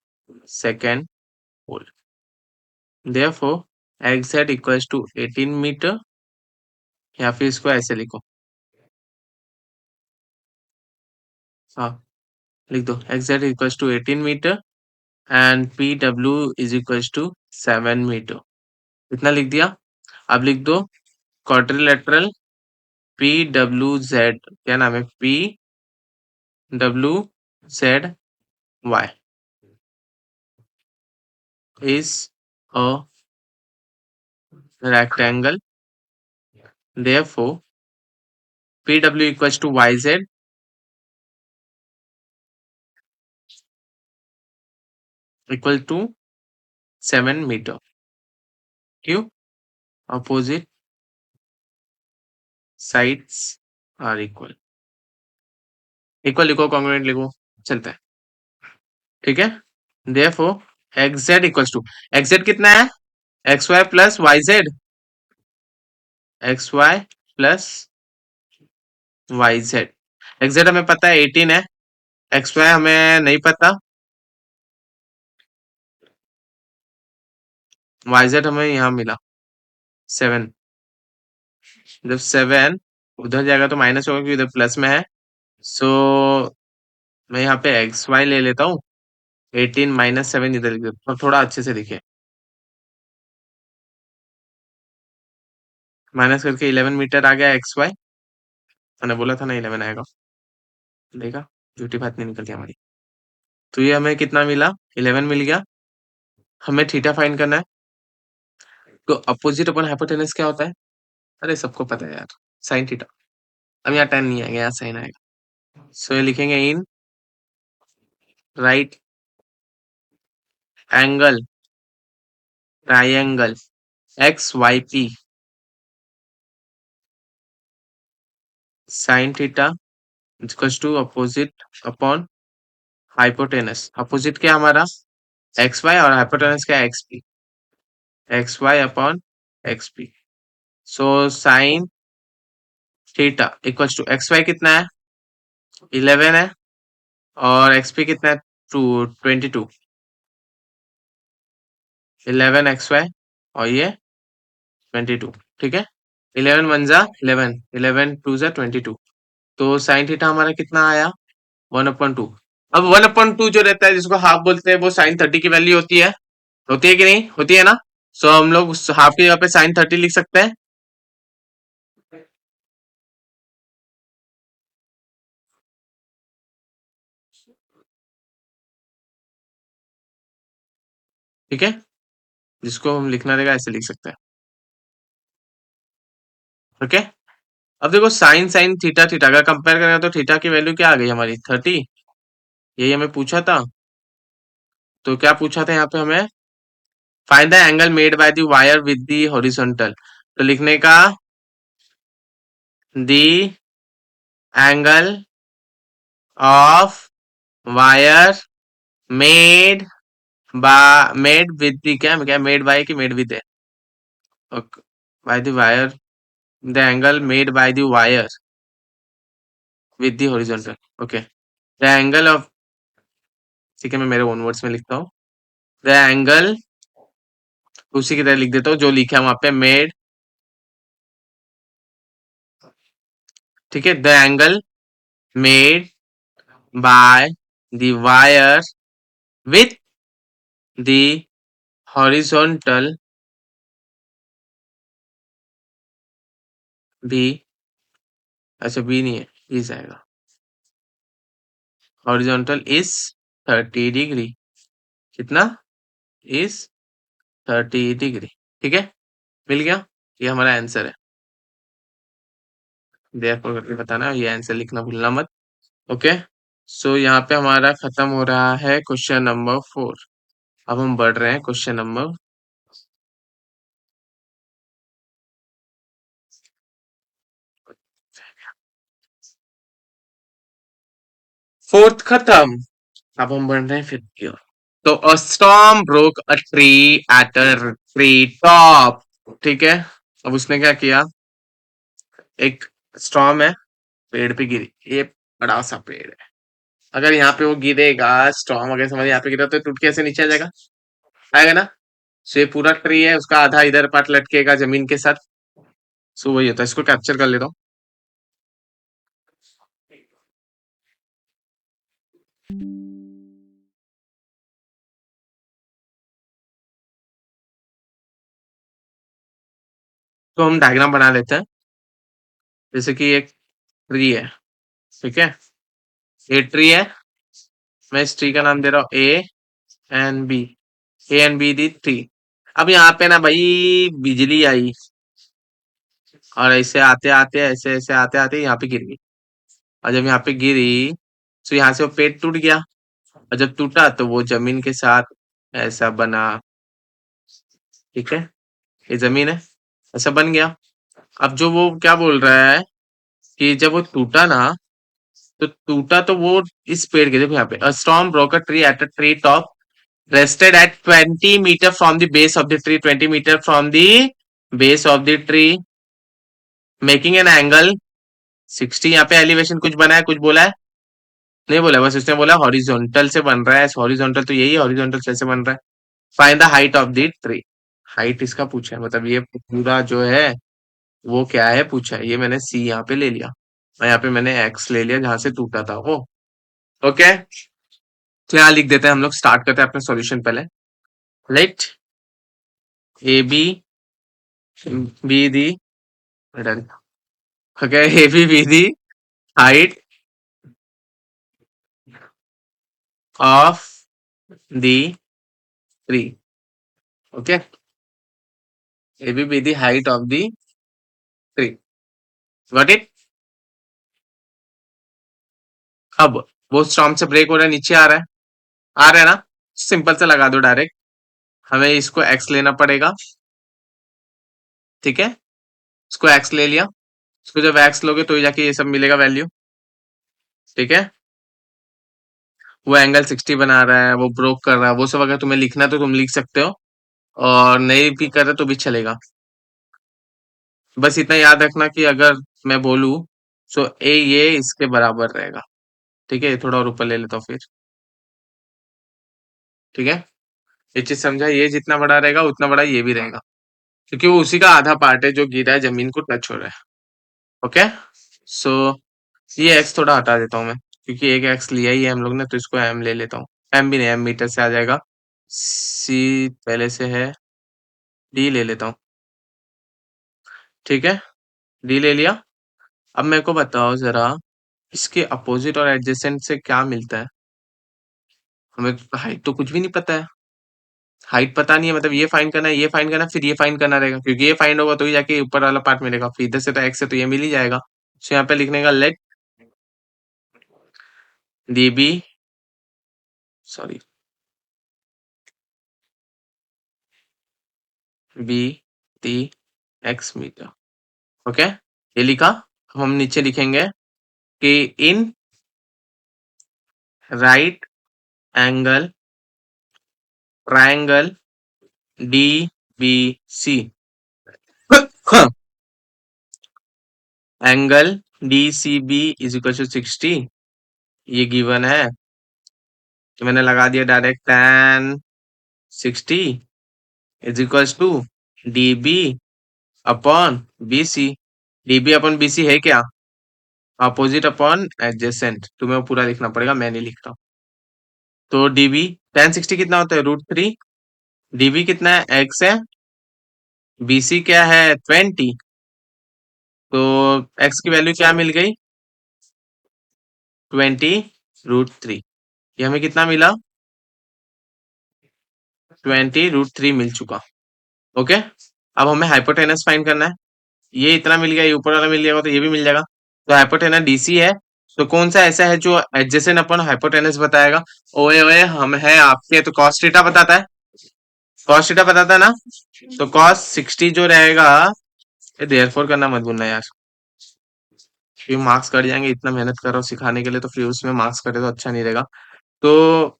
second pole. Therefore, XZ equals to 18 metre, या फिर इसको ऐसे लिखो। हाँ, लिख दो XZ equals to 18 metre and PW is equals to 7 metre. इतना लिख दिया। अब लिख दो क्वाड्रिलेटरल PWZ, क्या नाम है, PWZY is a rectangle. Therefore, PW equals to YZ equal to 7 मीटर। क्यों, opposite sides are equal. Equal लिखो, कॉन्ग्रुएंट लिखो, चलता है। ठीक है, therefore X Z equals to, X Z कितना है, X Y plus Y Z, X Y plus Y Z. X Z हमें पता है 18 है, एक्स वाई हमें नहीं पता, वाई जेड हमें यहाँ मिला 7। जब 7 उधर जाएगा तो माइनस होगा क्योंकि इधर प्लस में है। सो मैं यहाँ पे एक्स वाई ले लेता हूँ, 18 - 7 इधर लिख देता हूँ, थोड़ा अच्छे से दिखे। माइनस करके 11 मीटर आ गया एक्स वाई। मैंने बोला था ना 11 आएगा, देखा, झूठी बात नहीं निकल गई हमारी। तो ये हमें कितना मिला, 11 मिल गया। हमें थीटा फाइंड करना है, तो अपोजिट अपन हाइपोटेनस क्या होता है, अरे सबको पता है यार, साइन थीटा। अब यहाँ टेन नहीं आएगा, यहाँ साइन आएगा। सो ये लिखेंगे in right angle triangle X Y P sine theta equals to opposite upon hypotenuse opposite क्या हमारा एक्स वाई और हाइपोटेनस क्या X P, X Y upon X P. So sine theta equals to X Y कितना है 11 है और एक्स पी कितना है 22, 11 एक्स वाई और ये 22, ठीक है। 11 वन जा 11, 11 टू जा 22, तो साइन थीटा हमारा कितना आया 1/2। अब 1/2 जो रहता है जिसको हाफ बोलते हैं वो साइन 30 की वैल्यू होती है कि नहीं होती है ना। सो हम लोग हाफ की जगह पे साइन 30 लिख सकते हैं, ठीक है। जिसको हम लिखना रहेगा ऐसे लिख सकते हैं, ओके। अब देखो साइन साइन थीटा थीटा का कंपेयर करें तो थीटा की वैल्यू क्या आ गई हमारी 30, यही हमें पूछा था। तो क्या पूछा था यहाँ पे हमें, find the angle made by the wire with the horizontal. तो लिखने का the angle of wire made made with the क्या क्या मेड बाय की made with by the wire, the angle made by the wire with the horizontal, okay. The angle of, ठीक है मैं मेरे ओन वर्ड्स में लिखता हूँ, द एंगल उसी की तरह लिख देता हूँ जो लिखा है वहां पे मेड, ठीक है। The angle made by the wire with the horizontal भी, अच्छा बी नहीं है इस आएगा, हॉरिजॉन्टल इज 30 डिग्री, कितना इज 30 डिग्री, ठीक है। मिल गया, ये हमारा आंसर है, देयरफॉर करके बताना, ये आंसर लिखना भूलना मत, ओके। सो यहाँ पे हमारा खत्म हो रहा है क्वेश्चन नंबर 4। अब हम बढ़ रहे हैं क्वेश्चन नंबर, फोर्थ खत्म। अब हम बढ़ रहे हैं फिफ्थ की ओर। तो अ storm broke a tree at a tree top, ठीक है। अब उसने क्या किया, एक स्टॉर्म है, पेड़ पे गिरी, ये बड़ा सा पेड़ है, अगर यहाँ पे वो गिरेगा स्टॉर्म अगर समझ यहाँ पे गिरा तो टूट के ऐसे नीचे आ जाएगा, आएगा ना। सो ये पूरा ट्री है, उसका आधा इधर पार्ट लटकेगा जमीन के साथ। सो वही होता है, इसको कैप्चर कर लेता हूँ। तो हम डायग्राम बना लेते हैं, जैसे कि एक ट्री है, ठीक है। ये ट्री है, मैं इस ट्री का नाम दे रहा हूँ and B, A and B the tree. अब यहाँ पे ना भाई बिजली आई और ऐसे आते आते ऐसे ऐसे आते आते यहाँ पे गिर गई, और जब यहाँ पे गिरी तो यहाँ से वो पेड़ टूट गया, और जब टूटा तो वो जमीन के साथ ऐसा बना, ठीक है। ये जमीन है, ऐसा बन गया। अब जो वो क्या बोल रहा है कि जब वो टूटा ना, तो टूटा तो वो इस पेड़ के, देखो यहाँ पे अ storm broke a tree at a tree top rested at 20 meter from the base of the tree, 20 meter from the base of the tree, making an angle 60। यहाँ पे एलिवेशन कुछ बना है कुछ बोला है नहीं बोला, बस उसने बोला हॉरिजॉन्टल से बन रहा है, हॉरिजॉन्टल तो यही है, हॉरिजॉन्टल से बन रहा है। Find the height of the tree, height इसका पूछा है, मतलब ये पूरा जो है वो क्या है पूछा है, ये मैंने सी यहाँ पे ले लिया और यहाँ पे मैंने एक्स ले लिया जहां से टूटा था वो, ओके। तो यहाँ लिख देते हैं हम लोग, स्टार्ट करते हैं अपने सॉल्यूशन पहले। Let A B the, okay, AB be the height of the tree, okay, AB be the height of the tree, got it। अब वो स्टॉर्म से ब्रेक हो रहा है, नीचे आ रहा है ना, सिंपल से लगा दो डायरेक्ट, हमें इसको x लेना पड़ेगा, ठीक है। इसको x ले लिया, इसको जब x लोगे तो ही जाके ये सब मिलेगा वैल्यू, ठीक है। वो एंगल 60 बना रहा है, वो ब्रोक कर रहा है, वो सब अगर तुम्हें लिखना है तो तुम लिख सकते हो, और नहीं भी कर रहे तो भी चलेगा। बस इतना याद रखना कि अगर मैं बोलूँ सो ए ये इसके बराबर रहेगा। ठीक है, ये थोड़ा और ऊपर ले लेता हूँ फिर। ठीक है, ये चीज समझा, ये जितना बड़ा रहेगा उतना बड़ा ये भी रहेगा, क्योंकि वो उसी का आधा पार्ट है जो गिरा है, जमीन को टच हो रहा है। ओके, सो ये एक्स थोड़ा हटा देता हूँ मैं, क्योंकि एक एक्स लिया ही है हम लोग ने, तो इसको एम ले लेता हूँ। एम भी नहीं, एम मीटर से आ जाएगा। सी पहले से है, डी ले लेता हूँ। ठीक है, डी ले लिया। अब मेरे को बताओ जरा, इसके अपोजिट और एडजेसेंट से क्या मिलता है? हमें हाइट तो कुछ भी नहीं पता है। हाइट पता नहीं है, मतलब ये फाइंड करना है, ये फाइंड करना है, फिर ये फाइंड करना रहेगा, क्योंकि ये फाइंड होगा तो ही जाके ऊपर वाला पार्ट मिलेगा, फिर इधर से तो एक्स है तो ये मिल ही जाएगा। तो यहाँ पे लिखने का let D B, sorry, B T x metre. Okay, ये लिखा। अब हम नीचे लिखेंगे कि in right angle triangle D B C, angle D C B is equal to 60, ये गिवन है, तो मैंने लगा दिया direct tan 60 is equal to D B upon B C. D B upon B C है क्या? अपोजिट अपॉन एडजेसेंट, तुम्हें वो पूरा लिखना पड़ेगा, मैं नहीं लिख रहा हूँ। तो डीबी tan 60 कितना होता है, √3। डीबी कितना है, एक्स है। बीसी क्या है, 20। तो एक्स की वैल्यू क्या मिल गई, 20√3। ये हमें कितना मिला, 20√3 मिल चुका। ओके, अब हमें हाइपोटेनस फाइंड करना है। ये इतना मिल गया, ये ऊपर वाला मिल जाएगा तो ये भी मिल जाएगा। तो हाइपोटेनस डीसी है, तो कौन सा ऐसा है जो एडजेसेंट अपन हाइपोटेनस बताएगा? ओए ओए, हम है आपके, तो cos थीटा बताता है, cos थीटा बताता है ना। तो cos 60 जो रहेगा, ये देयरफॉर करना मत भूलना यार, फिर मार्क्स कट जाएंगे, इतना मेहनत कर रहा हूँ सिखाने के लिए, तो फिर उसमें मार्क्स कटे तो अच्छा नहीं रहेगा। तो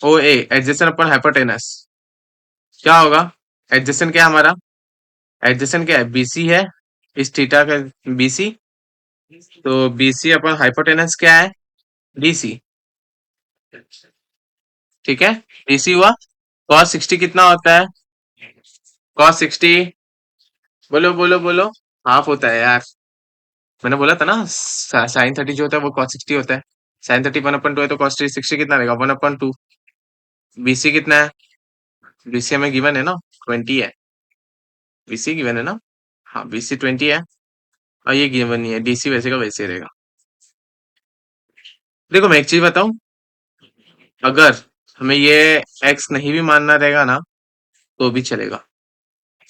ओ ए एडजेसेंट अपन हाइपोटेनस क्या होगा? एडजेसेंट क्या है हमारा, एडजेसेंट क्या है, बीसी है, इस थीटा का बीसी। तो बीसी अपन हाइपोटेनस क्या है, डीसी। ठीक है, डीसी हुआ। cos 60 कितना होता है, cos 60, बोलो बोलो बोलो, हाफ होता है यार। मैंने बोला था ना, साइन 30 जो होता है वो cos 60 होता है। साइन 30 1/2 है, तो cos 60 कितना रहेगा, 1/2। बीसी कितना है, बीसी हमें गिवन है ना, 20 है। बीसी गिवन है ना, हाँ बीसी 20 है, और ये गिवन नहीं है, डीसी वैसे का वैसे ही रहेगा। देखो मैं एक चीज बताऊं, अगर हमें ये एक्स नहीं भी मानना रहेगा ना, तो भी चलेगा।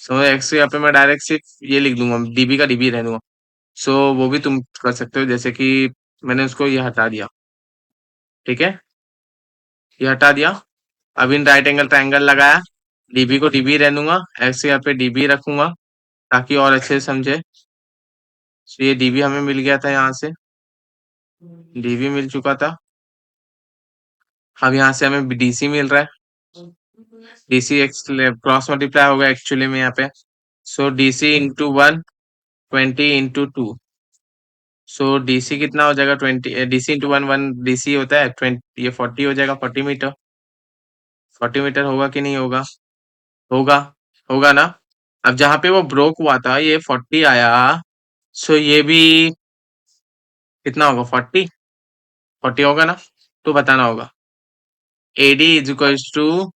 सो एक्स यहाँ पे मैं डायरेक्ट सिर्फ ये लिख दूंगा, डीबी का डीबी रह दूंगा। सो वो भी तुम कर सकते हो, जैसे कि मैंने उसको ये हटा दिया। ठीक है, ये हटा दिया। अब इन राइट एंगल ट्रायंगल लगाया, डीबी को डीबी रह दूंगा, एक्स यहाँ पे डीबी रखूंगा, ताकि और अच्छे से समझे। तो ये डीबी हमें मिल गया था यहाँ से, डीबी मिल चुका था। अब यहाँ से हमें डीसी मिल रहा है, डीसी एक्स क्रॉस मल्टीप्लाई होगा एक्चुअली में यहाँ पे। सो डीसी इंटू 1, 20 इंटू 2। सो डीसी कितना हो जाएगा, 20, डीसी इंटू 1, डीसी होता है 20, ये 40 हो जाएगा, 40 मीटर। 40 मीटर होगा कि नहीं होगा, होगा, होगा ना। अब जहाँ पे वो ब्रोक हुआ था ये 40 आया, सो ये भी कितना होगा, 40। 40 होगा ना, तो बताना होगा। AD is equal to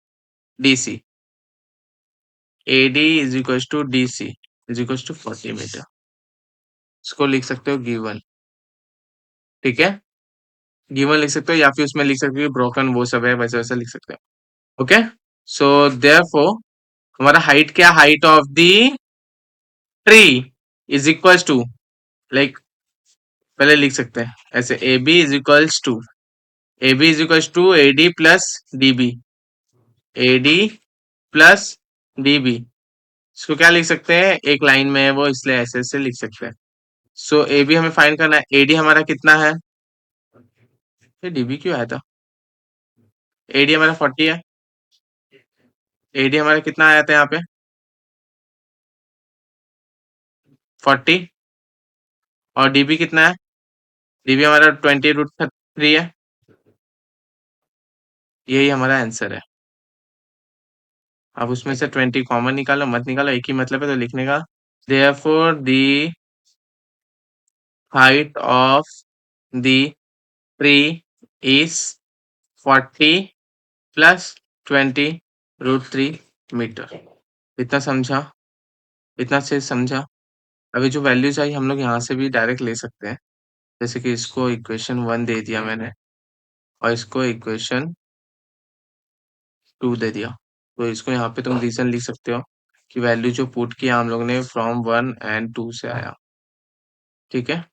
DC, AD is equal to DC is equal to 40 metre. इसको लिख सकते हो गिवन। ठीक है, गिवन लिख सकते हो, या फिर उसमें लिख सकते हो ब्रोकन वो सब है, वैसे वैसे लिख सकते हो। ओके, सो देयरफॉर हमारा हाइट क्या, height of the tree is equal to, like पहले लिख सकते हैं ऐसे, A B is equals to, A B is equals to A D plus D B, A D plus D B. इसको क्या लिख सकते हैं, एक लाइन में है वो, इसलिए ऐसे ऐसे लिख सकते हैं। सो ए बी हमें फाइंड करना है, ए डी हमारा कितना है, ये डीबी क्यों आया था? एडी हमारा 40 है। एडी हमारा कितना आया था यहाँ पे? 40। और डीबी कितना है? डीबी हमारा 20√3 है। यही हमारा आंसर है। अब उसमें से 20 कॉमन निकालो, मत निकालो, एक ही मतलब है तो लिखने का। Therefore the height of the tree is 40 plus 20√3 metre. इतना समझा? इतना से समझा? अभी जो वैल्यू चाहिए हम लोग यहाँ से भी डायरेक्ट ले सकते हैं। जैसे कि इसको इक्वेशन 1 दे दिया मैंने और इसको इक्वेशन 2 दे दिया। तो इसको यहाँ पे तुम रीजन लिख सकते हो कि वैल्यू जो पुट किया हम लोग ने फ्रॉम 1 एंड 2 से आया। ठीक है,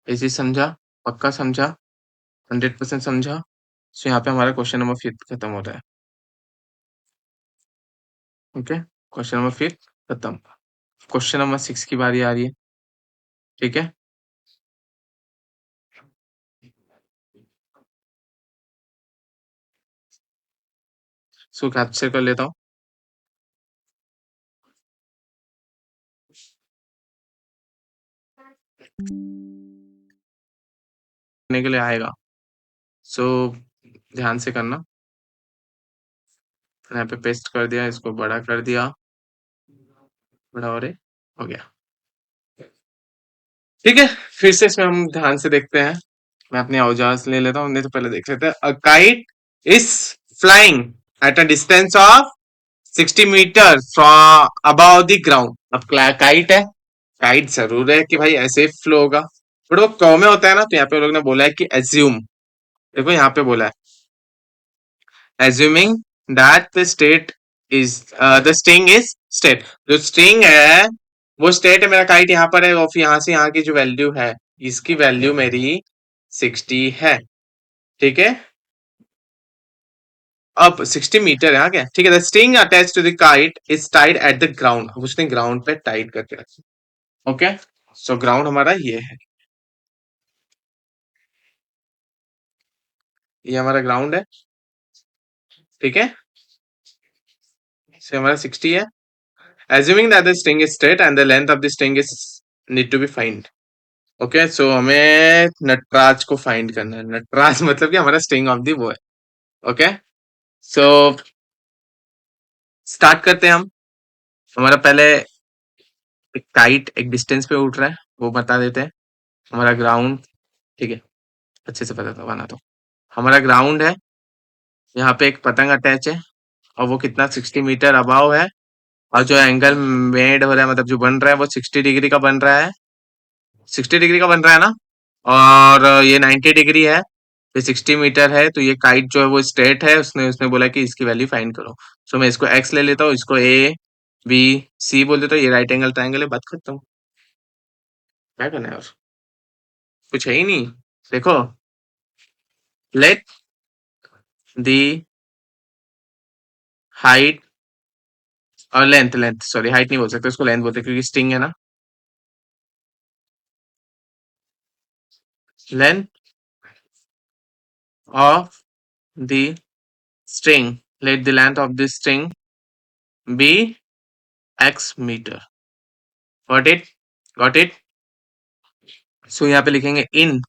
इसी समझा? पक्का समझा? 100% समझा? सो यहाँ पे हमारा क्वेश्चन नंबर 5 खत्म हो रहा है। ओके, क्वेश्चन नंबर 5 खत्म। क्वेश्चन नंबर 6 की बारी आ रही है। ठीक है, इसको कैप्चर कर लेता हूँ। करने के लिए आएगा, सो ध्यान से करना। यहाँ पे पेस्ट कर दिया, इसको बड़ा कर दिया, बड़ा और हो गया। ठीक है, फिर से इसमें हम ध्यान से देखते हैं। मैं अपने औजार से ले लेता हूँ, नहीं तो पहले देख लेते हैं। A kite is flying at a distance of 60 metre from above the ground. अब काइट है, काइट जरूर है कि भाई ऐसे ही फ्लो होगा, बट वो कौ में होता है ना, तो यहाँ पे लोग ने बोला है कि एज्यूम। देखो यहाँ पे बोला है assuming that the state is the string is state। जो string है वो state है, मेरा काइट यहाँ पर है और फिर यहाँ से यहाँ की जो वैल्यू है, इसकी वैल्यू मेरी 60 है। ठीक है, अब 60 मीटर है आगे। ठीक है, the string attach to the kite is tied at the ground. अब उसने ग्राउंड पे टाइड करके रखी। ओके, सो ग्राउंड हमारा ये है, ये हमारा ग्राउंड है। ठीक है, so हमारा 60 है। assuming that the string is straight and the length of the string is need to be find। Okay, so हमें नटराज को फाइंड करना है। नटराज मतलब कि हमारा स्ट्रिंग ऑफ दी वो है। ओके, सो स्टार्ट करते हैं हम। हमारा पहले एक काइट एक डिस्टेंस पे उठ रहा है, वो बता देते हैं। हमारा ग्राउंड, ठीक है, अच्छे से पता था बना तो। हमारा ग्राउंड है, यहाँ पे एक पतंग अटैच है और वो कितना 60 मीटर अबाव है। और जो एंगल मेड हो रहा है, मतलब जो बन रहा है, वो 60 डिग्री का बन रहा है। 60 डिग्री का बन रहा है ना, और ये 90 डिग्री है। ये 60 मीटर है, तो ये काइट जो है वो स्ट्रेट है। उसने उसने बोला कि इसकी वैल्यू फाइंड करो। सो मैं इसको एक्स ले लेता हूँ, इसको ए बी सी बोल देता हूँ। ये राइट एंगल ट्रायंगल है, बात करता हूँ। क्या करना है और कुछ है ही नहीं। देखो, लेट दी हाइट और लेंथ, लेंथ सॉरी हाइट नहीं बोल सकते, उसको लेंथ बोलते हैं क्योंकि स्ट्रिंग है ना। Length of the string, let the length of the string be x metre. Got it? Got it? So यहाँ पे लिखेंगे in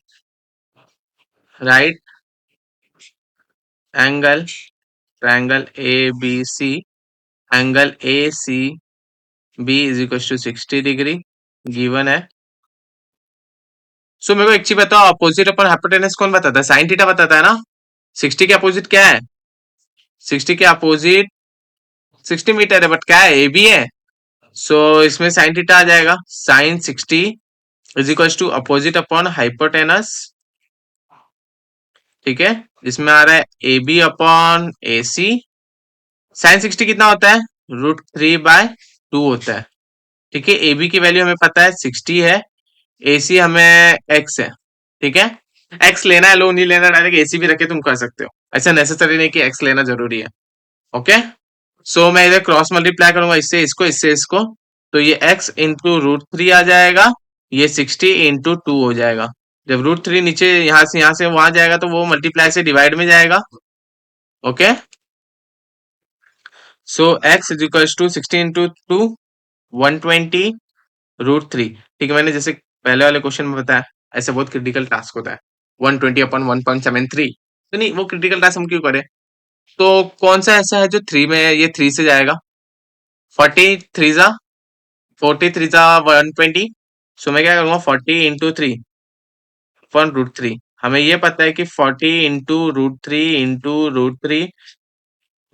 right angle triangle A B C, angle A C B is equal to 60 degree given है। सो मेरे को एक चीज बताओ, अपोजिट अपन हाइपोटेनस कौन बताता है? साइन थीटा बताता है ना। 60 के अपोजिट क्या है? 60 के अपोजिट 60 मीटर है, बट क्या है? ए बी है। सो इसमें साइन थीटा आ जाएगा। Sine 60 is equal to opposite upon hypotenuse. ठीक है, इसमें आ रहा है A B upon A C. Sine 60 कितना होता है? √3/2 होता है। ठीक है, ए बी की वैल्यू हमें पता है 60 है, ए सी हमें एक्स है। ठीक है, एक्स लेना है लो, नहीं लेना डायरेक्ट एसी भी रखे तुम कर सकते हो, ऐसा नेसेसरी नहीं कि एक्स लेना जरूरी है। ओके, सो मैं इधर क्रॉस मल्टीप्लाई करूंगा, इससे इसको इससे इसको, तो ये x इंटू √3 आ जाएगा, ये 60 इंटू 2 हो जाएगा। जब √3 नीचे यहाँ से वहां जाएगा तो वो मल्टीप्लाई से डिवाइड में जाएगा। Okay, so x is equal to 16 × 2 120 √3। ठीक है, मैंने जैसे पहले वाले क्वेश्चन में बताया, ऐसे बहुत क्रिटिकल टास्क होता है 120/1.73। तो नहीं, वो क्रिटिकल टास्क हम क्यों करें? तो कौन सा ऐसा है जो 3 में है? ये 3 से जाएगा। 43 सो मैं क्या करूंगा, 40 × 3 अपॉन √3। हमें ये पता है कि 40 × √3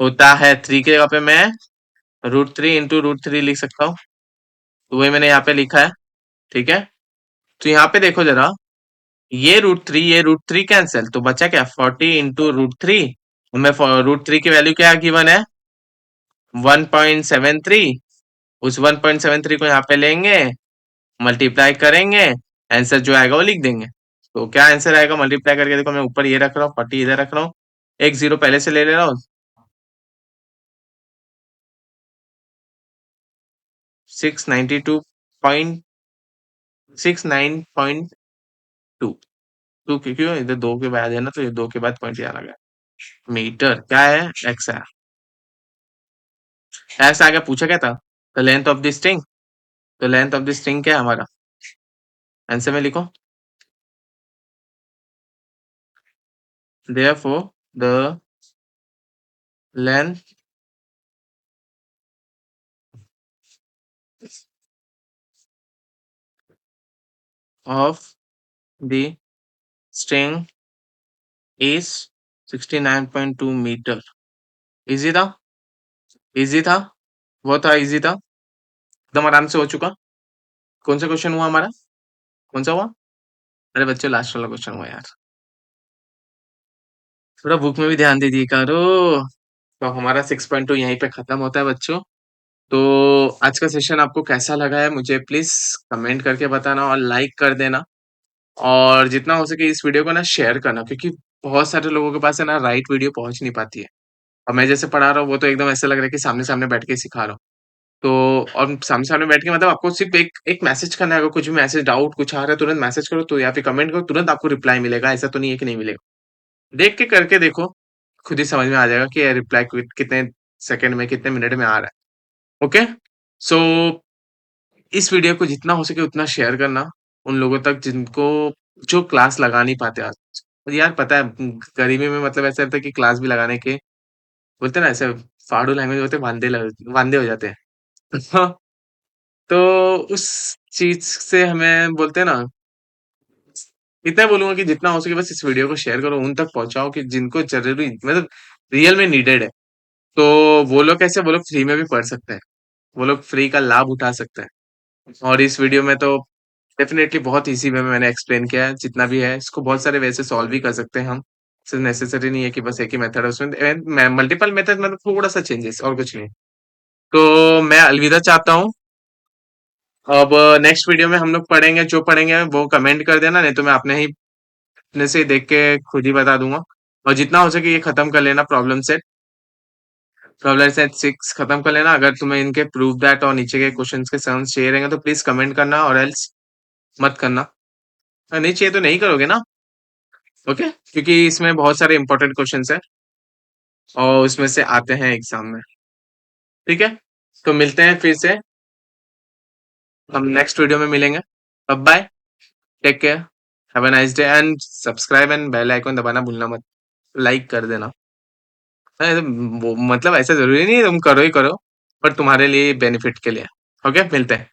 होता है 3 के जगह पे मैं √3 लिख सकता हूँ। तो वही मैंने यहाँ पे लिखा है। ठीक है, तो यहाँ पे देखो जरा, ये √3 कैंसिल, तो बचा क्या, 40 × √3। हमें √3 की वैल्यू क्या गिवन है, 1.73। उस 1.73 को यहाँ पे लेंगे, मल्टीप्लाई करेंगे, आंसर जो आएगा वो लिख देंगे। तो क्या आंसर आएगा मल्टीप्लाई करके? देखो, मैं ऊपर ये रख रहा हूँ, 40 इधर रख रहा हूँ, एक जीरो पहले से ले ले रहा हूँ, 692.692। टू क्यों, इधर दो के बाद है ना, तो ये दो के बाद पॉइंट यहाँ लगा। मीटर क्या है, एक्स है। एक्स आगे पूछा क्या था, the length of the string. तो लेंथ ऑफ द स्ट्रिंग क्या है हमारा, आंसर में लिखो। therefore the length of the string is 69.2 metre. Easy था, इजी था, वो था, इजी था, एकदम आराम से हो चुका। कौन सा क्वेश्चन हुआ हमारा, कौन सा हुआ? अरे बच्चों, लास्ट वाला क्वेश्चन हुआ यार, थोड़ा बुक में भी ध्यान दे दिए करो। तो हमारा 6.2 यहीं पे खत्म होता है बच्चों। तो आज का सेशन आपको कैसा लगा है, मुझे प्लीज कमेंट करके बताना और लाइक कर देना। और जितना हो सके इस वीडियो को ना शेयर करना, क्योंकि बहुत सारे लोगों के पास है ना राइट वीडियो पहुंच नहीं पाती है। और मैं जैसे पढ़ा रहा हूँ वो तो एकदम ऐसा लग रहा है कि सामने सामने बैठ के सिखा रहा हूँ। तो और सामने सामने बैठ के मतलब आपको सिर्फ एक एक मैसेज करना है। अगर कुछ भी मैसेज डाउट कुछ आ रहा है, तुरंत मैसेज करो तो या फिर कमेंट करो, तुरंत आपको रिप्लाई मिलेगा। ऐसा तो नहीं है कि नहीं मिलेगा। देख के करके देखो, खुद ही समझ में आ जाएगा कि रिप्लाई कितने सेकंड में, कितने मिनट में आ रहा है। ओके, सो इस वीडियो को जितना हो सके उतना शेयर करना उन लोगों तक जिनको, जो क्लास लगा नहीं पाते आज। और यार पता है, गरीबी में मतलब ऐसा रहता है कि क्लास भी लगाने के, बोलते हैं ना ऐसे, फाड़ू लैंग्वेज होते हैं, वांदे हो जाते हैं। तो उस चीज से हमें बोलते हैं ना, इतना बोलूंगा कि जितना हो सके बस इस वीडियो को शेयर करो, उन तक पहुंचाओ कि जिनको जरूरी मतलब रियल में नीडेड है। तो वो लोग कैसे, वो लोग फ्री में भी पढ़ सकते हैं, वो लोग फ्री का लाभ उठा सकते हैं। और इस वीडियो में तो डेफिनेटली बहुत इजी वे में मैंने एक्सप्लेन किया है, जितना भी है इसको बहुत सारे वैसे सॉल्व भी कर सकते हैं हम। सिर्फ नेसेसरी नहीं है कि बस एक ही मेथड है, उसमें मल्टीपल मेथड, मतलब थोड़ा सा चेंजेस और कुछ नहीं। तो मैं अलविदा चाहता हूँ। अब नेक्स्ट वीडियो में हम लोग पढ़ेंगे, जो पढ़ेंगे वो कमेंट कर देना, नहीं तो मैं अपने से ही देख के खुद ही बता दूंगा। और जितना हो सके ये खत्म कर लेना, प्रॉब्लम सेट 6 खत्म कर लेना। अगर तुम्हें इनके प्रूव दैट और नीचे के क्वेश्चंस के सम चाहिए रहेंगे तो प्लीज कमेंट करना, और एल्स मत करना। नहीं चाहिए तो नहीं करोगे ना। ओके, क्योंकि इसमें बहुत सारे इंपॉर्टेंट क्वेश्चंस हैं और उसमें से आते हैं एग्जाम में। ठीक है, तो मिलते हैं फिर से, हम नेक्स्ट वीडियो में मिलेंगे। अब bye, take care, have a nice day, and subscribe and bell icon दबाना भूलना मत, लाइक कर देना। मतलब ऐसा जरूरी नहीं है तुम करो ही करो, पर तुम्हारे लिए बेनिफिट के लिए। ओके, मिलते हैं।